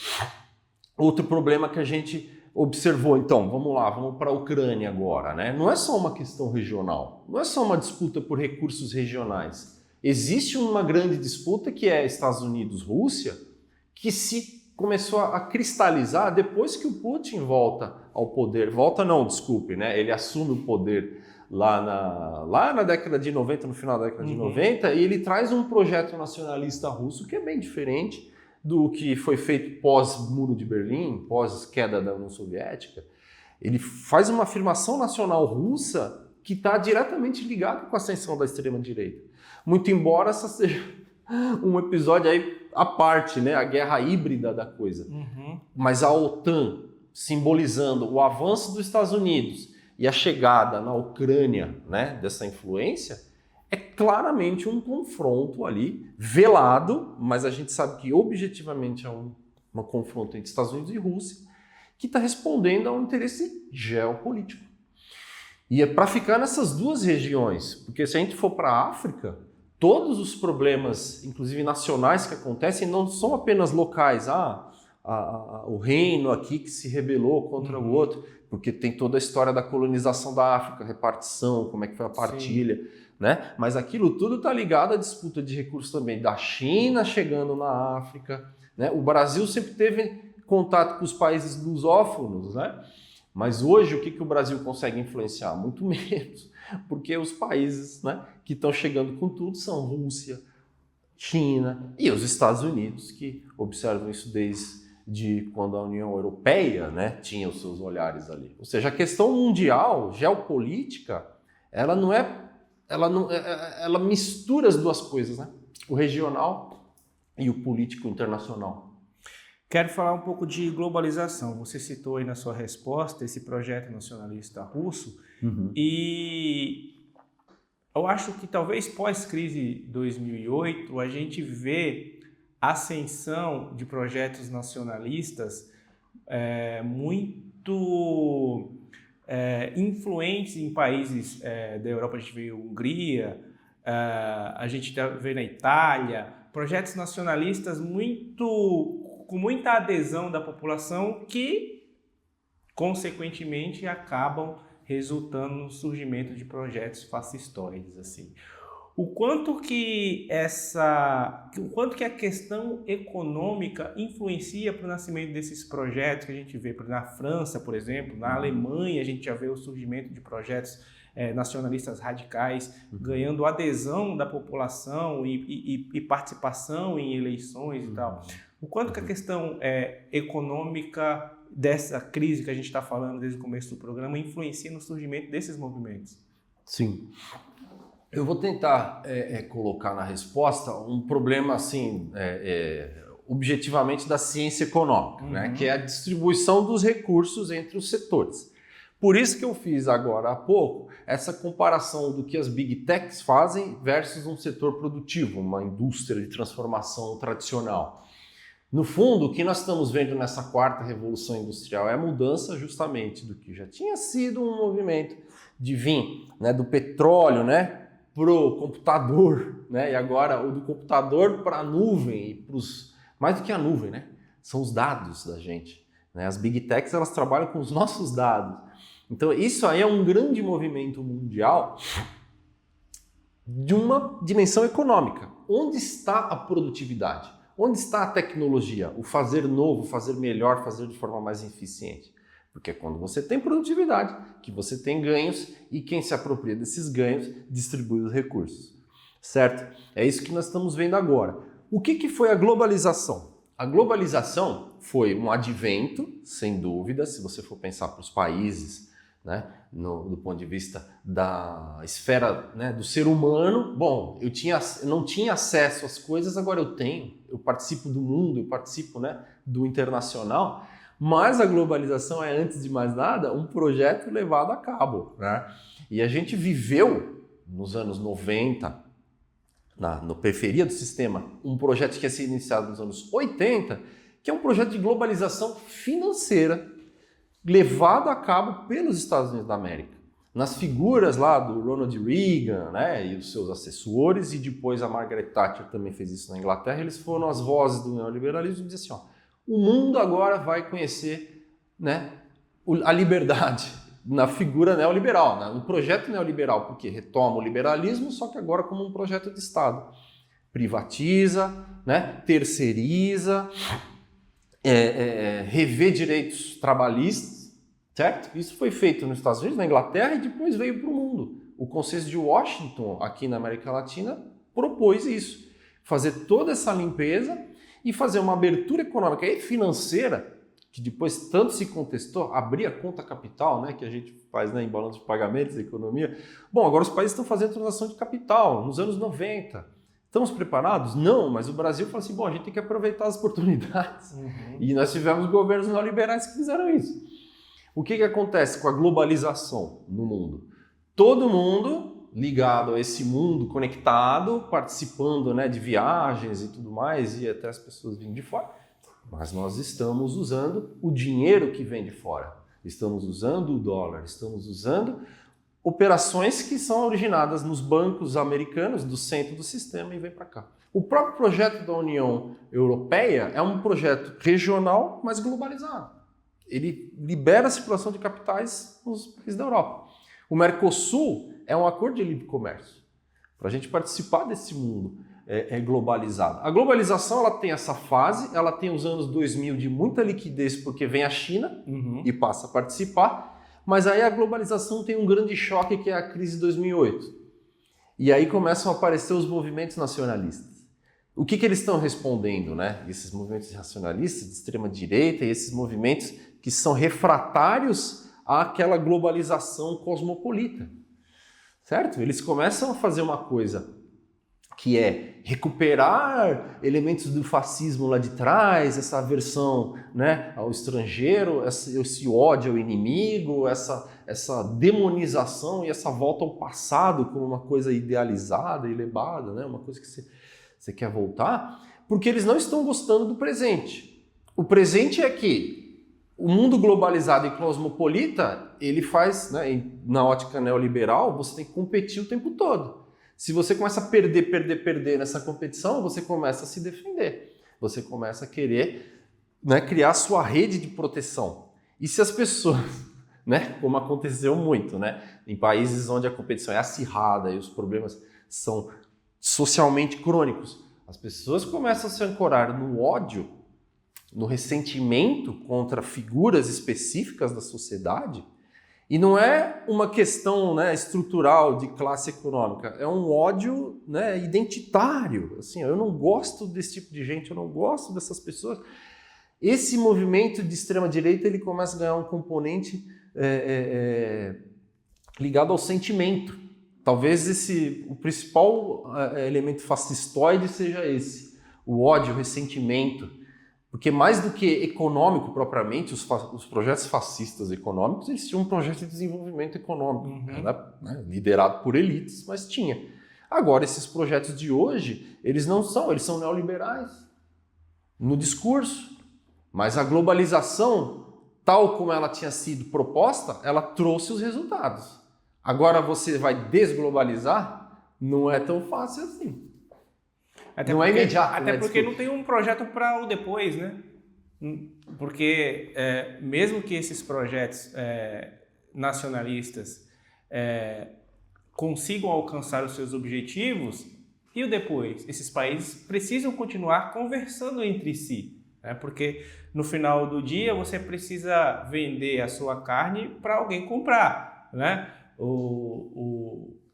Outro problema que a gente observou, então, vamos lá, vamos para a Ucrânia agora, né? Não é só uma questão regional, não é só uma disputa por recursos regionais. Existe uma grande disputa que é Estados Unidos-Rússia, que se começou a cristalizar depois que o Putin volta ao poder. Volta não, desculpe, né? Ele assume o poder lá na década de 90, no final da década de 90, e ele traz um projeto nacionalista russo que é bem diferente do que foi feito pós-Muro de Berlim, pós-queda da União Soviética. Ele faz uma afirmação nacional russa que está diretamente ligada com a ascensão da extrema-direita. Muito embora essa seja um episódio aí à parte, né? A guerra híbrida da coisa. Mas a OTAN simbolizando o avanço dos Estados Unidos e a chegada na Ucrânia, né, dessa influência, é claramente um confronto ali, velado, mas a gente sabe que objetivamente é um confronto entre Estados Unidos e Rússia, que está respondendo a um interesse geopolítico. E é para ficar nessas duas regiões, porque se a gente for para a África, todos os problemas, inclusive nacionais, que acontecem, não são apenas locais. O reino aqui que se rebelou contra o outro, porque tem toda a história da colonização da África, repartição, como é que foi a partilha, né? Mas aquilo tudo está ligado à disputa de recursos também, da China chegando na África, né? O Brasil sempre teve contato com os países lusófonos, né? Mas hoje o que o Brasil consegue influenciar? Muito menos, porque os países, né, que estão chegando com tudo são Rússia, China e os Estados Unidos, que observam isso desde quando a União Europeia, né, tinha os seus olhares ali. Ou seja, a questão mundial, geopolítica, ela mistura as duas coisas, né? O regional e o político internacional. Quero falar um pouco de globalização. Você citou aí na sua resposta esse projeto nacionalista russo, e eu acho que talvez pós-crise 2008 a gente vê ascensão de projetos nacionalistas muito influentes em países da Europa. A gente vê Hungria, a gente vê na Itália, projetos nacionalistas com muita adesão da população que, consequentemente, acabam resultando no surgimento de projetos fascistoides, assim. O quanto que a questão econômica influencia para o nascimento desses projetos que a gente vê na França, por exemplo, na Alemanha, a gente já vê o surgimento de projetos nacionalistas radicais ganhando adesão da população e participação em eleições e tal. O quanto que a questão econômica dessa crise que a gente está falando desde o começo do programa influencia no surgimento desses movimentos? Sim. Eu vou tentar colocar na resposta um problema assim, objetivamente da ciência econômica, né? Que é a distribuição dos recursos entre os setores. Por isso que eu fiz agora há pouco essa comparação do que as Big Techs fazem versus um setor produtivo, uma indústria de transformação tradicional. No fundo, o que nós estamos vendo nessa quarta revolução industrial é a mudança justamente do que já tinha sido um movimento de vir, né, do petróleo, né, para o computador, né, e agora o do computador para a nuvem, e pros, mais do que a nuvem, né, são os dados da gente. Né? As Big Techs elas trabalham com os nossos dados. Então isso aí é um grande movimento mundial de uma dimensão econômica. Onde está a produtividade? Onde está a tecnologia? O fazer novo, fazer melhor, fazer de forma mais eficiente. Porque é quando você tem produtividade, que você tem ganhos e quem se apropria desses ganhos distribui os recursos. Certo? É isso que nós estamos vendo agora. O que foi a globalização? A globalização foi um advento, sem dúvida, se você for pensar para os países, né, do ponto de vista da esfera, né, do ser humano. Bom, eu não tinha acesso às coisas, agora eu tenho. Eu participo do mundo, eu participo, né, do internacional. Mas a globalização é, antes de mais nada, um projeto levado a cabo. Né? E a gente viveu, nos anos 90, na periferia do sistema, um projeto que ia ser iniciado nos anos 80, que é um projeto de globalização financeira, levado a cabo pelos Estados Unidos da América. Nas figuras lá do Ronald Reagan, né, e os seus assessores, e depois a Margaret Thatcher também fez isso na Inglaterra, eles foram as vozes do neoliberalismo e diziam assim, ó, o mundo agora vai conhecer, né, a liberdade na figura neoliberal, né, no projeto neoliberal, porque retoma o liberalismo, só que agora como um projeto de Estado. Privatiza, né, terceiriza, rever direitos trabalhistas, certo? Isso foi feito nos Estados Unidos, na Inglaterra e depois veio para o mundo. O Consenso de Washington, aqui na América Latina, propôs isso. Fazer toda essa limpeza e fazer uma abertura econômica e financeira, que depois tanto se contestou, abrir a conta capital, né, que a gente faz, né, em balanço de pagamentos, economia. Bom, agora os países estão fazendo transação de capital, nos anos 90. Estamos preparados? Não, mas o Brasil falou assim, bom, a gente tem que aproveitar as oportunidades. E nós tivemos governos neoliberais que fizeram isso. O que acontece com a globalização no mundo? Todo mundo ligado a esse mundo conectado, participando, né, de viagens e tudo mais, e até as pessoas vindo de fora. Mas nós estamos usando o dinheiro que vem de fora. Estamos usando o dólar, estamos usando operações que são originadas nos bancos americanos, do centro do sistema, e vem para cá. O próprio projeto da União Europeia é um projeto regional, mas globalizado. Ele libera a circulação de capitais nos países da Europa. O Mercosul é um acordo de livre comércio, para a gente participar desse mundo globalizado. A globalização ela tem essa fase, ela tem os anos 2000 de muita liquidez, porque vem a China e passa a participar, mas aí a globalização tem um grande choque, que é a crise de 2008. E aí começam a aparecer os movimentos nacionalistas. O que eles estão respondendo, né? Esses movimentos nacionalistas de extrema direita e esses movimentos que são refratários àquela globalização cosmopolita. Certo? Eles começam a fazer uma coisa que é recuperar elementos do fascismo lá de trás, essa aversão, né, ao estrangeiro, esse ódio ao inimigo, essa demonização e essa volta ao passado como uma coisa idealizada, elevada, né, uma coisa que você quer voltar, porque eles não estão gostando do presente. O presente é que o mundo globalizado e cosmopolita, ele faz, né, na ótica neoliberal, você tem que competir o tempo todo. Se você começa a perder nessa competição, você começa a se defender. Você começa a querer, né, criar sua rede de proteção. E se as pessoas, né, como aconteceu muito, né, em países onde a competição é acirrada e os problemas são socialmente crônicos, as pessoas começam a se ancorar no ódio, no ressentimento contra figuras específicas da sociedade, E não é uma questão, né, estrutural de classe econômica, é um ódio, né, identitário. Assim, eu não gosto desse tipo de gente, eu não gosto dessas pessoas. Esse movimento de extrema-direita ele começa a ganhar um componente ligado ao sentimento. Talvez o principal elemento fascistoide seja esse, o ódio, o ressentimento. Porque mais do que econômico propriamente, os projetos fascistas econômicos, eles tinham um projeto de desenvolvimento econômico, né, liderado por elites, mas tinha. Agora, esses projetos de hoje, eles são neoliberais no discurso, mas a globalização, tal como ela tinha sido proposta, ela trouxe os resultados. Agora você vai desglobalizar, não é tão fácil assim. Não é imediato. Até porque não tem um projeto para o depois, né? Porque mesmo que esses projetos nacionalistas consigam alcançar os seus objetivos, e o depois? Esses países precisam continuar conversando entre si, né? Porque no final do dia você precisa vender a sua carne para alguém comprar, né?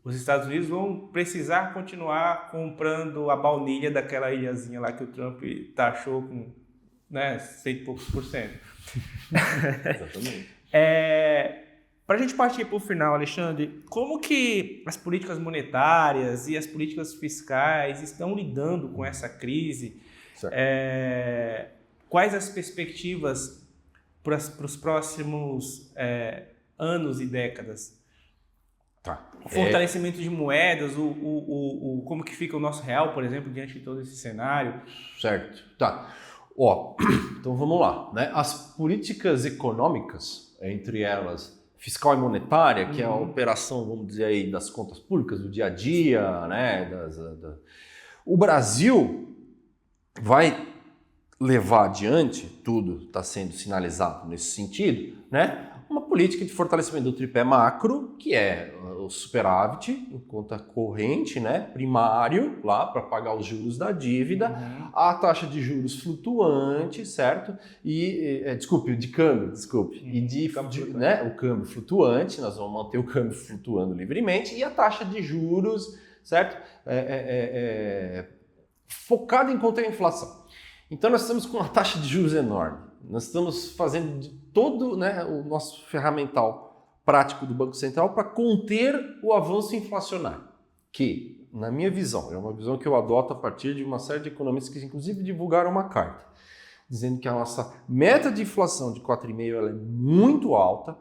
Os Estados Unidos vão precisar continuar comprando a baunilha daquela ilhazinha lá que o Trump taxou com, né, 100 e poucos %. Exatamente. Para a gente partir para o final, Alexandre, como que as políticas monetárias e as políticas fiscais estão lidando com essa crise? Quais as perspectivas para os próximos anos e décadas? Tá. O fortalecimento de moedas, como que fica o nosso real, por exemplo, diante de todo esse cenário? Certo. Tá. Então vamos lá, né? As políticas econômicas, entre elas fiscal e monetária, que é a operação, vamos dizer aí, das contas públicas, do dia a dia, né? O Brasil vai levar adiante, tudo está sendo sinalizado nesse sentido, né? Uma política de fortalecimento do tripé macro, que é o superávit em conta corrente, né, primário, lá para pagar os juros da dívida, a taxa de juros flutuante, certo? E, de câmbio, e né, o câmbio flutuante, nós vamos manter o câmbio flutuando livremente, e a taxa de juros, certo? Focada em conter a inflação. Então nós estamos com uma taxa de juros enorme. Nós estamos fazendo de todo, né, o nosso ferramental prático do Banco Central para conter o avanço inflacionário, que, na minha visão, é uma visão que eu adoto a partir de uma série de economistas que, inclusive, divulgaram uma carta, dizendo que a nossa meta de inflação de 4,5% ela é muito alta,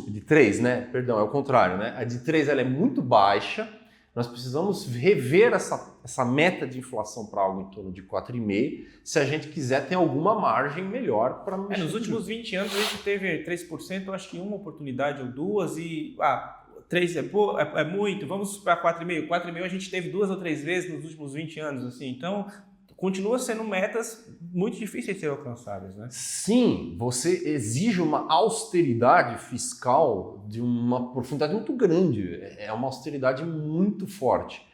de 3, né? Perdão, é o contrário, né? A de 3 ela é muito baixa. Nós precisamos rever essa meta de inflação para algo em torno de 4,5%, se a gente quiser ter alguma margem melhor para mexer. Nos últimos 20 anos a gente teve 3%, eu acho que uma oportunidade ou duas, e 3 é muito, vamos para 4,5%. 4,5% a gente teve 2 ou 3 vezes nos últimos 20 anos, assim, então continua sendo metas muito difíceis de ser alcançadas, né? Sim, você exige uma austeridade fiscal de uma profundidade muito grande, é uma austeridade muito forte.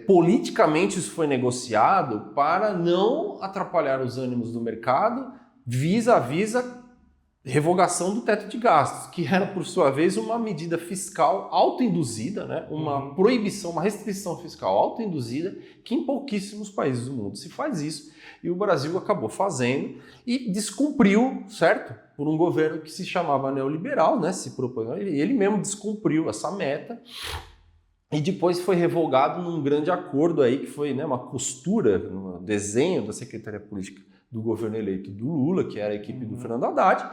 Politicamente isso foi negociado para não atrapalhar os ânimos do mercado vis-à-vis a revogação do teto de gastos, que era, por sua vez, uma medida fiscal autoinduzida, né? Uma proibição, uma restrição fiscal autoinduzida, que em pouquíssimos países do mundo se faz isso, e o Brasil acabou fazendo e descumpriu, certo? Por um governo que se chamava neoliberal, né? Se propôs, ele mesmo descumpriu essa meta, e depois foi revogado num grande acordo aí, que foi, né, uma costura, um desenho da Secretaria Política do governo eleito do Lula, que era a equipe do Fernando Haddad,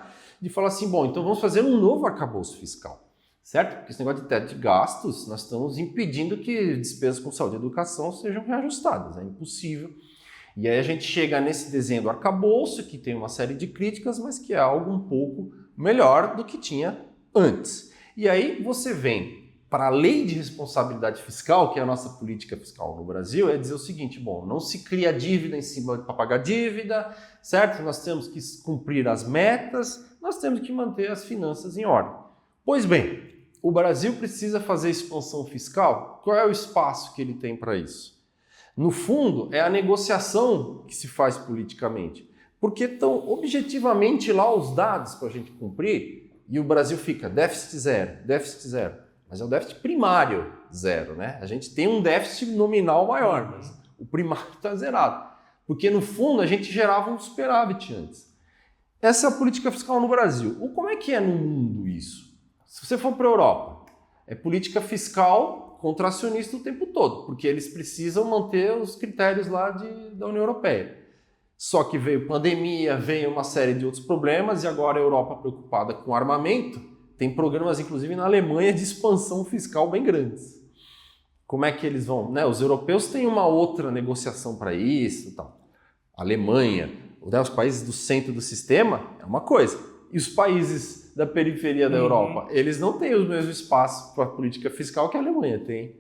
de falar assim, bom, então vamos fazer um novo arcabouço fiscal, certo? Porque esse negócio de teto de gastos, nós estamos impedindo que despesas com saúde e educação sejam reajustadas, é impossível. E aí a gente chega nesse desenho do arcabouço, que tem uma série de críticas, mas que é algo um pouco melhor do que tinha antes. E aí você vem para a lei de responsabilidade fiscal, que é a nossa política fiscal no Brasil, é dizer o seguinte, bom, não se cria dívida em cima para pagar dívida, certo? Nós temos que cumprir as metas, nós temos que manter as finanças em ordem. Pois bem, o Brasil precisa fazer expansão fiscal? Qual é o espaço que ele tem para isso? No fundo, é a negociação que se faz politicamente, porque estão objetivamente lá os dados para a gente cumprir. E o Brasil fica déficit zero. Mas é o déficit primário zero, né? A gente tem um déficit nominal maior, mas o primário está zerado. Porque, no fundo, a gente gerava um superávit antes. Essa é a política fiscal no Brasil. Como é que é no mundo isso? Se você for para a Europa, é política fiscal contracionista o tempo todo, porque eles precisam manter os critérios lá da União Europeia. Só que veio pandemia, veio uma série de outros problemas, e agora a Europa preocupada com armamento, tem programas, inclusive, na Alemanha de expansão fiscal bem grandes. Como é que eles vão? Né? Os europeus têm uma outra negociação para isso e tal. A Alemanha, os países do centro do sistema, é uma coisa. E os países da periferia da Europa, eles não têm o mesmo espaço para a política fiscal que a Alemanha tem.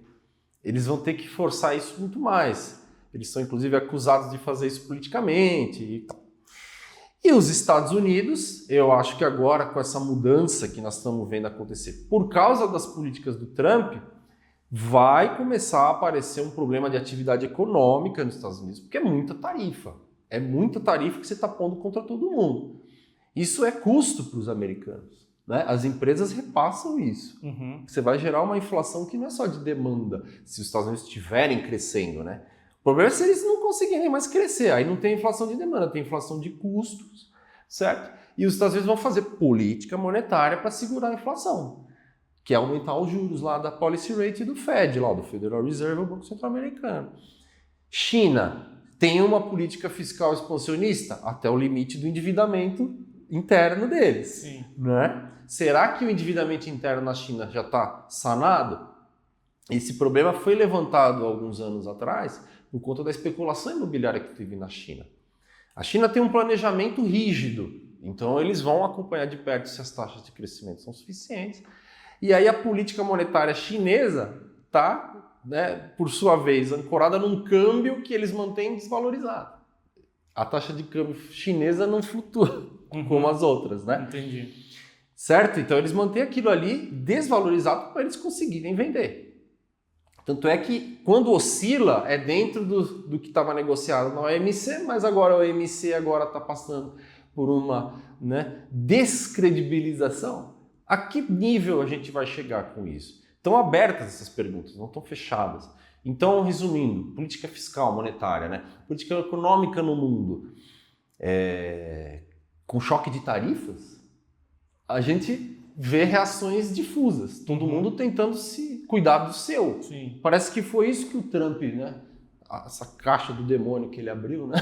Eles vão ter que forçar isso muito mais. Eles são, inclusive, acusados de fazer isso politicamente e tal. E os Estados Unidos, eu acho que agora, com essa mudança que nós estamos vendo acontecer, por causa das políticas do Trump, vai começar a aparecer um problema de atividade econômica nos Estados Unidos, porque é muita tarifa. É muita tarifa que você está pondo contra todo mundo. Isso é custo para os americanos, né? As empresas repassam isso. Você vai gerar uma inflação que não é só de demanda, se os Estados Unidos estiverem crescendo, né? O problema é se eles não conseguirem mais crescer. Aí não tem inflação de demanda, tem inflação de custos, certo? E os Estados Unidos vão fazer política monetária para segurar a inflação, que é aumentar os juros lá da policy rate do Fed, lá do Federal Reserve, o Banco Central Americano. China tem uma política fiscal expansionista até o limite do endividamento interno deles. Sim. Né? Será que o endividamento interno na China já está sanado? Esse problema foi levantado alguns anos atrás por conta da especulação imobiliária que teve na China. A China tem um planejamento rígido, então eles vão acompanhar de perto se as taxas de crescimento são suficientes. E aí a política monetária chinesa está, né, por sua vez, ancorada num câmbio que eles mantêm desvalorizado. A taxa de câmbio chinesa não flutua como as outras, né? Entendi. Certo? Então eles mantêm aquilo ali desvalorizado para eles conseguirem vender. Tanto é que quando oscila é dentro do que estava negociado na OMC, mas agora a OMC está passando por uma, né, descredibilização. A que nível a gente vai chegar com isso? Estão abertas essas perguntas, não estão fechadas. Então, resumindo, política fiscal, monetária, né? Política econômica no mundo, com choque de tarifas, a gente vê reações difusas. Todo mundo tentando se cuidar do seu. Sim. Parece que foi isso que o Trump, né? Essa caixa do demônio que ele abriu, né?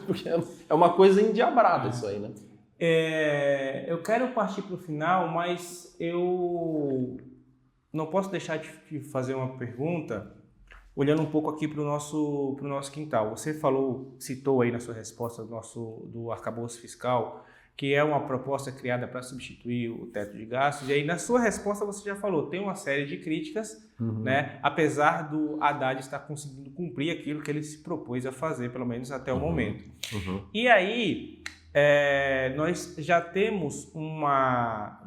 Porque é uma coisa endiabrada isso aí, né? Eu quero partir para o final, mas eu não posso deixar de fazer uma pergunta olhando um pouco aqui para o nosso quintal. Você citou aí na sua resposta do arcabouço fiscal, que é uma proposta criada para substituir o teto de gastos, e aí na sua resposta você já falou, tem uma série de críticas, né, apesar do Haddad estar conseguindo cumprir aquilo que ele se propôs a fazer, pelo menos até o momento. E aí, nós já temos uma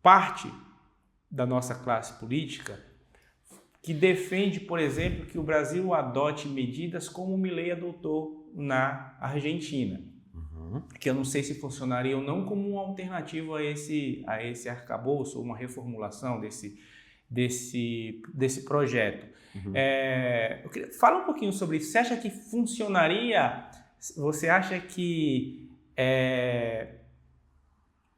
parte da nossa classe política que defende, por exemplo, que o Brasil adote medidas como o Milei adotou na Argentina, que eu não sei se funcionaria ou não como uma alternativa a esse arcabouço, ou uma reformulação desse projeto. Fala um pouquinho sobre isso. Você acha que funcionaria? Você acha que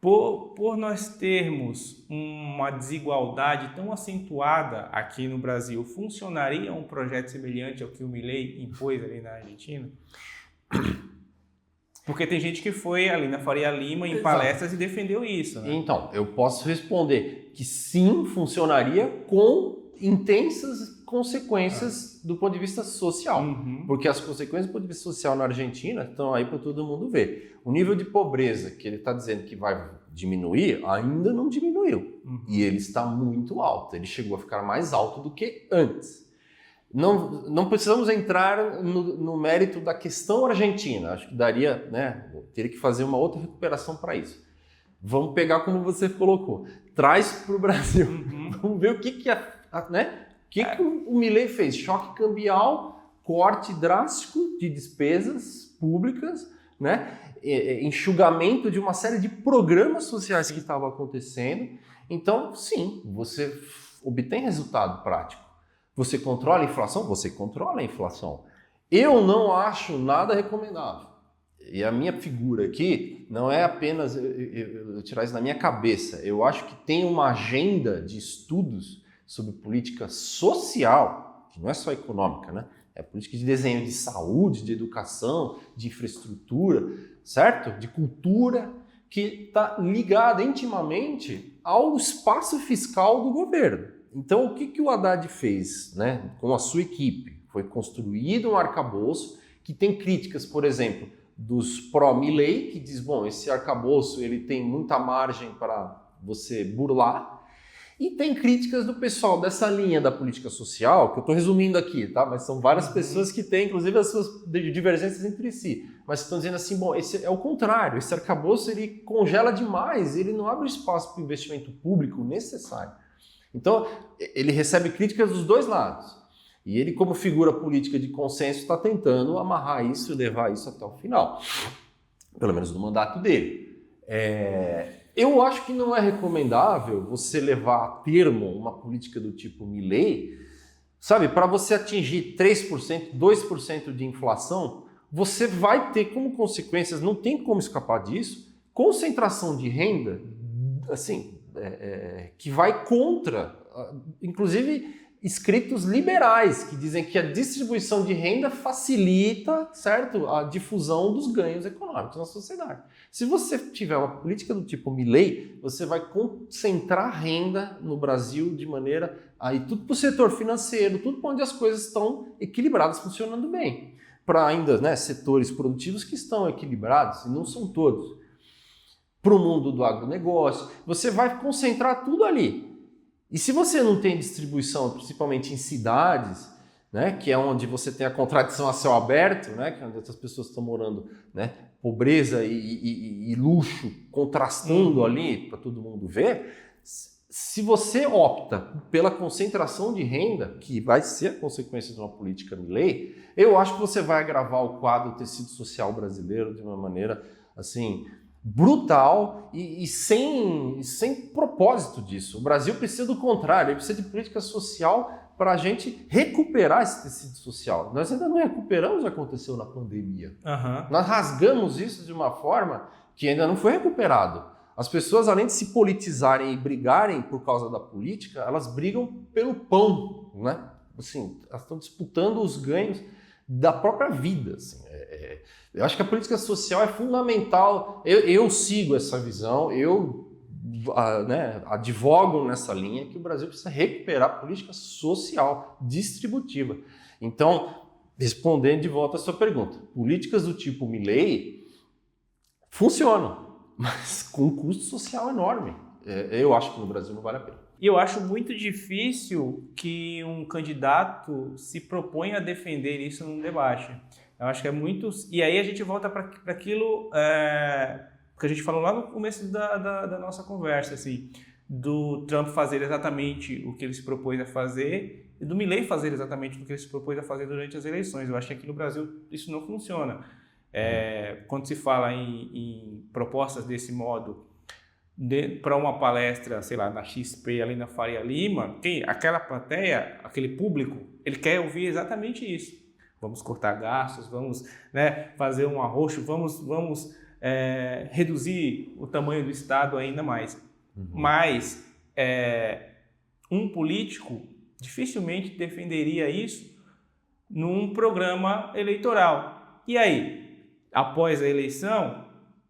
por nós termos uma desigualdade tão acentuada aqui no Brasil, funcionaria um projeto semelhante ao que o Milei impôs ali na Argentina? Porque tem gente que foi ali na Faria Lima em palestras e defendeu isso, né? Então, eu posso responder que sim, funcionaria com intensas consequências do ponto de vista social. Porque as consequências do ponto de vista social na Argentina estão aí para todo mundo ver. O nível de pobreza que ele está dizendo que vai diminuir, ainda não diminuiu. E ele está muito alto. Ele chegou a ficar mais alto do que antes. Não precisamos entrar no mérito da questão argentina. Acho que daria, né? Teria que fazer uma outra recuperação para isso. Vamos pegar como você colocou. Traz para o Brasil. Vamos ver o que o Milei fez. Choque cambial, corte drástico de despesas públicas, né? Enxugamento de uma série de programas sociais que estavam acontecendo. Então, sim, você obtém resultado prático. Você controla a inflação? Você controla a inflação. Eu não acho nada recomendável. E a minha figura aqui não é apenas eu tirar isso da minha cabeça. Eu acho que tem uma agenda de estudos sobre política social, que não é só econômica, né? É política de desenho de saúde, de educação, de infraestrutura, certo? De cultura, que está ligada intimamente ao espaço fiscal do governo. Então, o que o Haddad fez, né, com a sua equipe? Foi construído um arcabouço que tem críticas, por exemplo, dos pró-Milei, que diz, bom, esse arcabouço ele tem muita margem para você burlar, e tem críticas do pessoal dessa linha da política social, que eu estou resumindo aqui, tá? Mas são várias pessoas que têm, inclusive, as suas divergências entre si, mas estão dizendo assim, bom, esse é o contrário, esse arcabouço ele congela demais, ele não abre espaço para o investimento público necessário. Então, ele recebe críticas dos dois lados. E ele, como figura política de consenso, está tentando amarrar isso e levar isso até o final. Pelo menos no mandato dele. Eu acho que não é recomendável você levar a termo uma política do tipo Milei, sabe? Para você atingir 3%, 2% de inflação, você vai ter como consequências, não tem como escapar disso, concentração de renda, assim, que vai contra, inclusive, escritos liberais, que dizem que a distribuição de renda facilita, certo, a difusão dos ganhos econômicos na sociedade. Se você tiver uma política do tipo Milei, você vai concentrar renda no Brasil de maneira... Aí tudo para o setor financeiro, tudo para onde as coisas estão equilibradas, funcionando bem. Para ainda, né, setores produtivos que estão equilibrados, e não são todos. Para o mundo do agronegócio, você vai concentrar tudo ali. E se você não tem distribuição, principalmente em cidades, né, que é onde você tem a contradição a céu aberto, né, que é onde essas pessoas estão morando, né, pobreza e luxo contrastando ali para todo mundo ver, se você opta pela concentração de renda, que vai ser a consequência de uma política Milei, eu acho que você vai agravar o quadro do tecido social brasileiro de uma maneira assim... brutal e sem propósito disso. O Brasil precisa do contrário, ele precisa de política social para a gente recuperar esse tecido social. Nós ainda não recuperamos o que aconteceu na pandemia. Nós rasgamos isso de uma forma que ainda não foi recuperado. As pessoas, além de se politizarem e brigarem por causa da política, elas brigam pelo pão, né? Assim, elas estão disputando os ganhos da própria vida. Assim. Eu acho que a política social é fundamental. Eu sigo essa visão, advogo nessa linha que o Brasil precisa recuperar a política social distributiva. Então, respondendo de volta a sua pergunta, políticas do tipo Milei funcionam, mas com um custo social enorme. Eu acho que no Brasil não vale a pena. E eu acho muito difícil que um candidato se proponha a defender isso num debate. Eu acho que é muito... E aí a gente volta para aquilo que a gente falou lá no começo da nossa conversa, assim, do Trump fazer exatamente o que ele se propôs a fazer e do Milei fazer exatamente o que ele se propôs a fazer durante as eleições. Eu acho que aqui no Brasil isso não funciona. Quando se fala em propostas desse modo, para uma palestra, sei lá, na XP, ali na Faria Lima, aquela plateia, aquele público, ele quer ouvir exatamente isso. Vamos cortar gastos, vamos, né, fazer um arroxo, vamos reduzir o tamanho do Estado ainda mais. Mas um político dificilmente defenderia isso num programa eleitoral. E aí, após a eleição,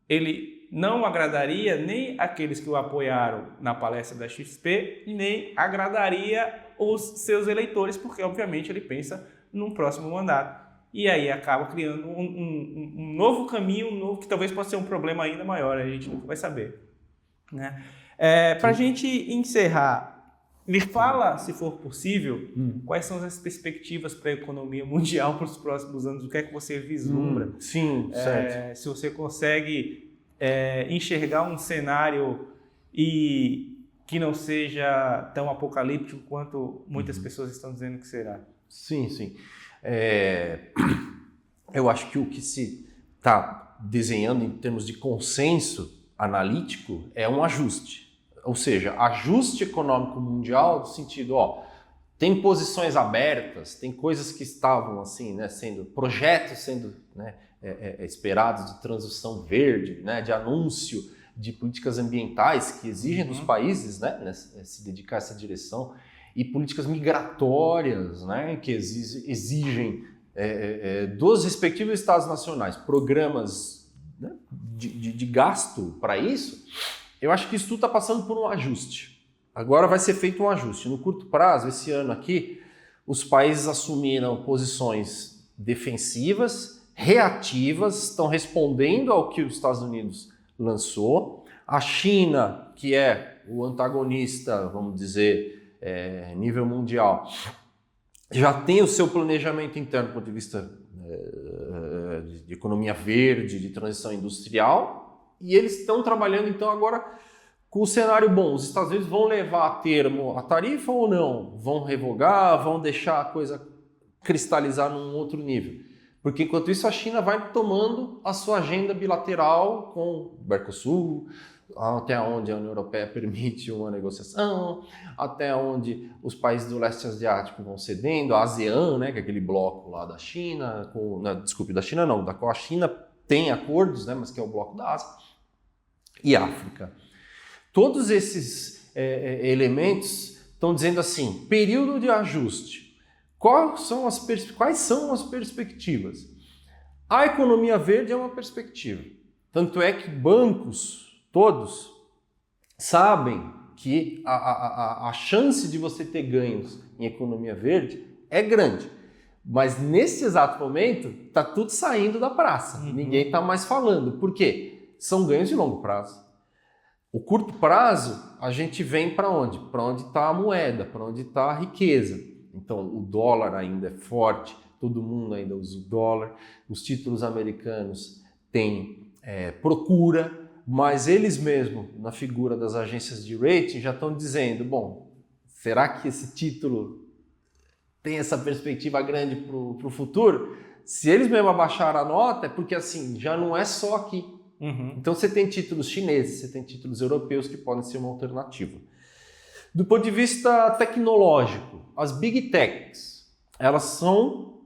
ele não agradaria nem aqueles que o apoiaram na palestra da XP, nem agradaria os seus eleitores, porque obviamente ele pensa num próximo mandato. E aí acaba criando um novo caminho, que talvez possa ser um problema ainda maior, a gente nunca vai saber. Né? Para a gente encerrar, me fala, se for possível, quais são as perspectivas para a economia mundial para os próximos anos, o que é que você vislumbra? Sim, certo. Se você consegue enxergar um cenário que não seja tão apocalíptico quanto muitas pessoas estão dizendo que será. Sim. Eu acho que o que se está está desenhando em termos de consenso analítico é um ajuste. Ou seja, ajuste econômico mundial no sentido, tem posições abertas, tem coisas que estavam assim, né, projetos sendo, né, esperados de transição verde, né, de anúncio de políticas ambientais que exigem dos países, né, se dedicar a essa direção, e políticas migratórias, né, que exigem dos respectivos estados nacionais programas, né, de gasto para isso. Eu acho que isso tudo está passando por um ajuste. Agora vai ser feito um ajuste. No curto prazo, esse ano aqui, os países assumiram posições defensivas, reativas, estão respondendo ao que os Estados Unidos lançou. A China, que é o antagonista, vamos dizer, nível mundial, já tem o seu planejamento interno do ponto de vista de economia verde, de transição industrial, e eles estão trabalhando então agora com o cenário bom. Os Estados Unidos vão levar a termo a tarifa ou não? Vão revogar, vão deixar a coisa cristalizar num outro nível? Porque enquanto isso a China vai tomando a sua agenda bilateral com o Mercosul, até onde a União Europeia permite uma negociação, até onde os países do leste asiático vão cedendo, a ASEAN, né, que é aquele bloco lá da China, da China não, da qual a China tem acordos, né, mas que é o bloco da Ásia, e África. Todos esses elementos estão dizendo assim, período de ajuste. Quais são as perspectivas? A economia verde é uma perspectiva. Tanto é que bancos, todos, sabem que a chance de você ter ganhos em economia verde é grande. Mas nesse exato momento, está tudo saindo da praça. Ninguém está mais falando. Por quê? São ganhos de longo prazo. O curto prazo, a gente vem para onde? Para onde está a moeda, para onde está a riqueza. Então, o dólar ainda é forte, todo mundo ainda usa o dólar, os títulos americanos têm procura, mas eles mesmos, na figura das agências de rating, já estão dizendo, bom, será que esse título tem essa perspectiva grande para o futuro? Se eles mesmos abaixaram a nota, é porque assim, já não é só aqui. Então você tem títulos chineses, você tem títulos europeus que podem ser uma alternativa. Do ponto de vista tecnológico, as Big Techs, elas são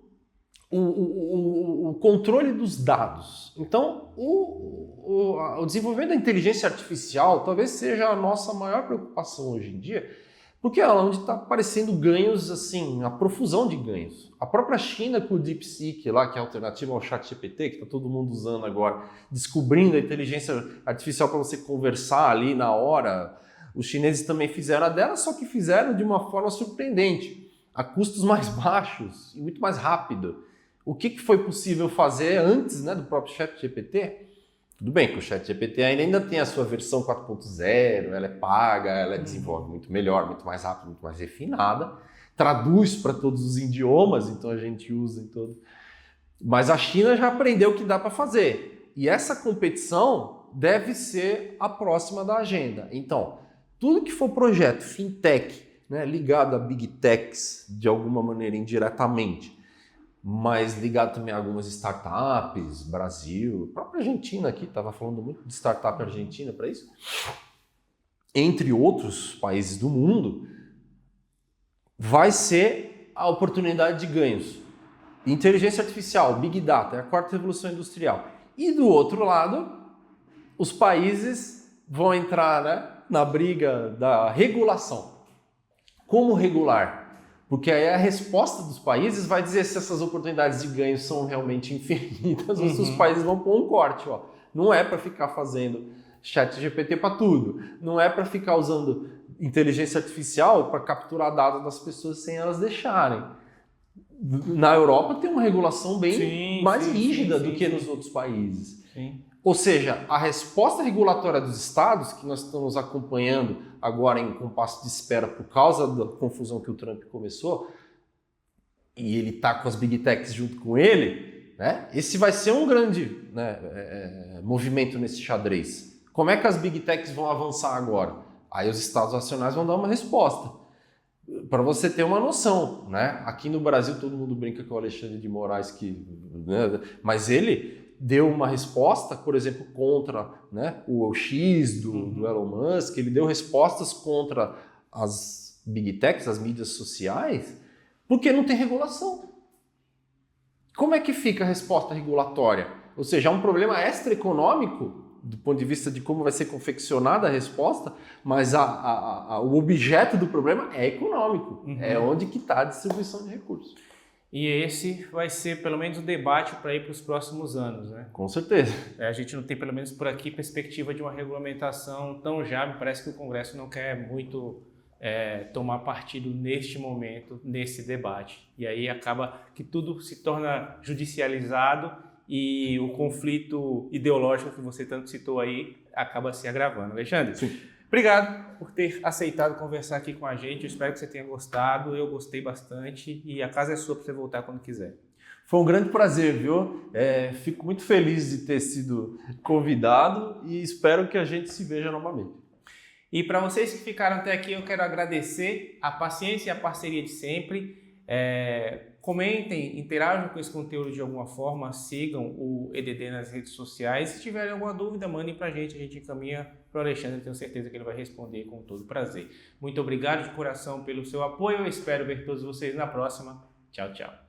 o controle dos dados. Então, o desenvolvimento da inteligência artificial talvez seja a nossa maior preocupação hoje em dia, porque é onde está aparecendo ganhos, assim, a profusão de ganhos. A própria China com o DeepSeek, lá, que é a alternativa ao ChatGPT, que está todo mundo usando agora, descobrindo a inteligência artificial para você conversar ali na hora. Os chineses também fizeram a dela, só que fizeram de uma forma surpreendente, a custos mais baixos e muito mais rápido. O que foi possível fazer antes, né, do próprio ChatGPT? Tudo bem que o ChatGPT ainda tem a sua versão 4.0, ela é paga, ela desenvolve muito melhor, muito mais rápido, muito mais refinada, traduz para todos os idiomas, então a gente usa em todos. Mas a China já aprendeu o que dá para fazer. E essa competição deve ser a próxima da agenda. Então, tudo que for projeto fintech, né, ligado a big techs de alguma maneira indiretamente, mas ligado também a algumas startups, Brasil, a própria Argentina aqui, estava falando muito de startup argentina para isso, entre outros países do mundo, vai ser a oportunidade de ganhos. Inteligência artificial, Big Data, é a quarta revolução industrial. E do outro lado, os países vão entrar, né, na briga da regulação. Como regular? Porque aí a resposta dos países vai dizer se essas oportunidades de ganho são realmente infinitas ou se os países vão pôr um corte. Não é para ficar fazendo ChatGPT para tudo. Não é para ficar usando inteligência artificial para capturar dados das pessoas sem elas deixarem. Na Europa tem uma regulação bem mais rígida do que nos outros países. Ou seja, a resposta regulatória dos estados, que nós estamos acompanhando agora em compasso de espera por causa da confusão que o Trump começou, e ele está com as Big Techs junto com ele, né? Esse vai ser um grande, né, movimento nesse xadrez. Como é que as Big Techs vão avançar agora? Aí os estados nacionais vão dar uma resposta. Para você ter uma noção, né? Aqui no Brasil todo mundo brinca com o Alexandre de Moraes, mas ele deu uma resposta, por exemplo, contra, né, o X do Elon Musk, ele deu respostas contra as Big Techs, as mídias sociais, porque não tem regulação. Como é que fica a resposta regulatória? Ou seja, há um problema extraeconômico do ponto de vista de como vai ser confeccionada a resposta, mas o objeto do problema é econômico, é onde que está a distribuição de recursos. E esse vai ser pelo menos o debate para ir para os próximos anos, né? Com certeza. A gente não tem, pelo menos por aqui, perspectiva de uma regulamentação tão já. Me parece que o Congresso não quer muito tomar partido neste momento, nesse debate. E aí acaba que tudo se torna judicializado e o conflito ideológico que você tanto citou aí acaba se agravando. Alexandre, sim, obrigado por ter aceitado conversar aqui com a gente. Eu espero que você tenha gostado. Eu gostei bastante e a casa é sua para você voltar quando quiser. Foi um grande prazer, viu? Fico muito feliz de ter sido convidado e espero que a gente se veja novamente. E para vocês que ficaram até aqui, eu quero agradecer a paciência e a parceria de sempre. Comentem, interajam com esse conteúdo de alguma forma, sigam o EDD nas redes sociais. Se tiverem alguma dúvida, mandem para a gente encaminha para o Alexandre, tenho certeza que ele vai responder com todo prazer. Muito obrigado de coração pelo seu apoio, eu espero ver todos vocês na próxima. Tchau, tchau.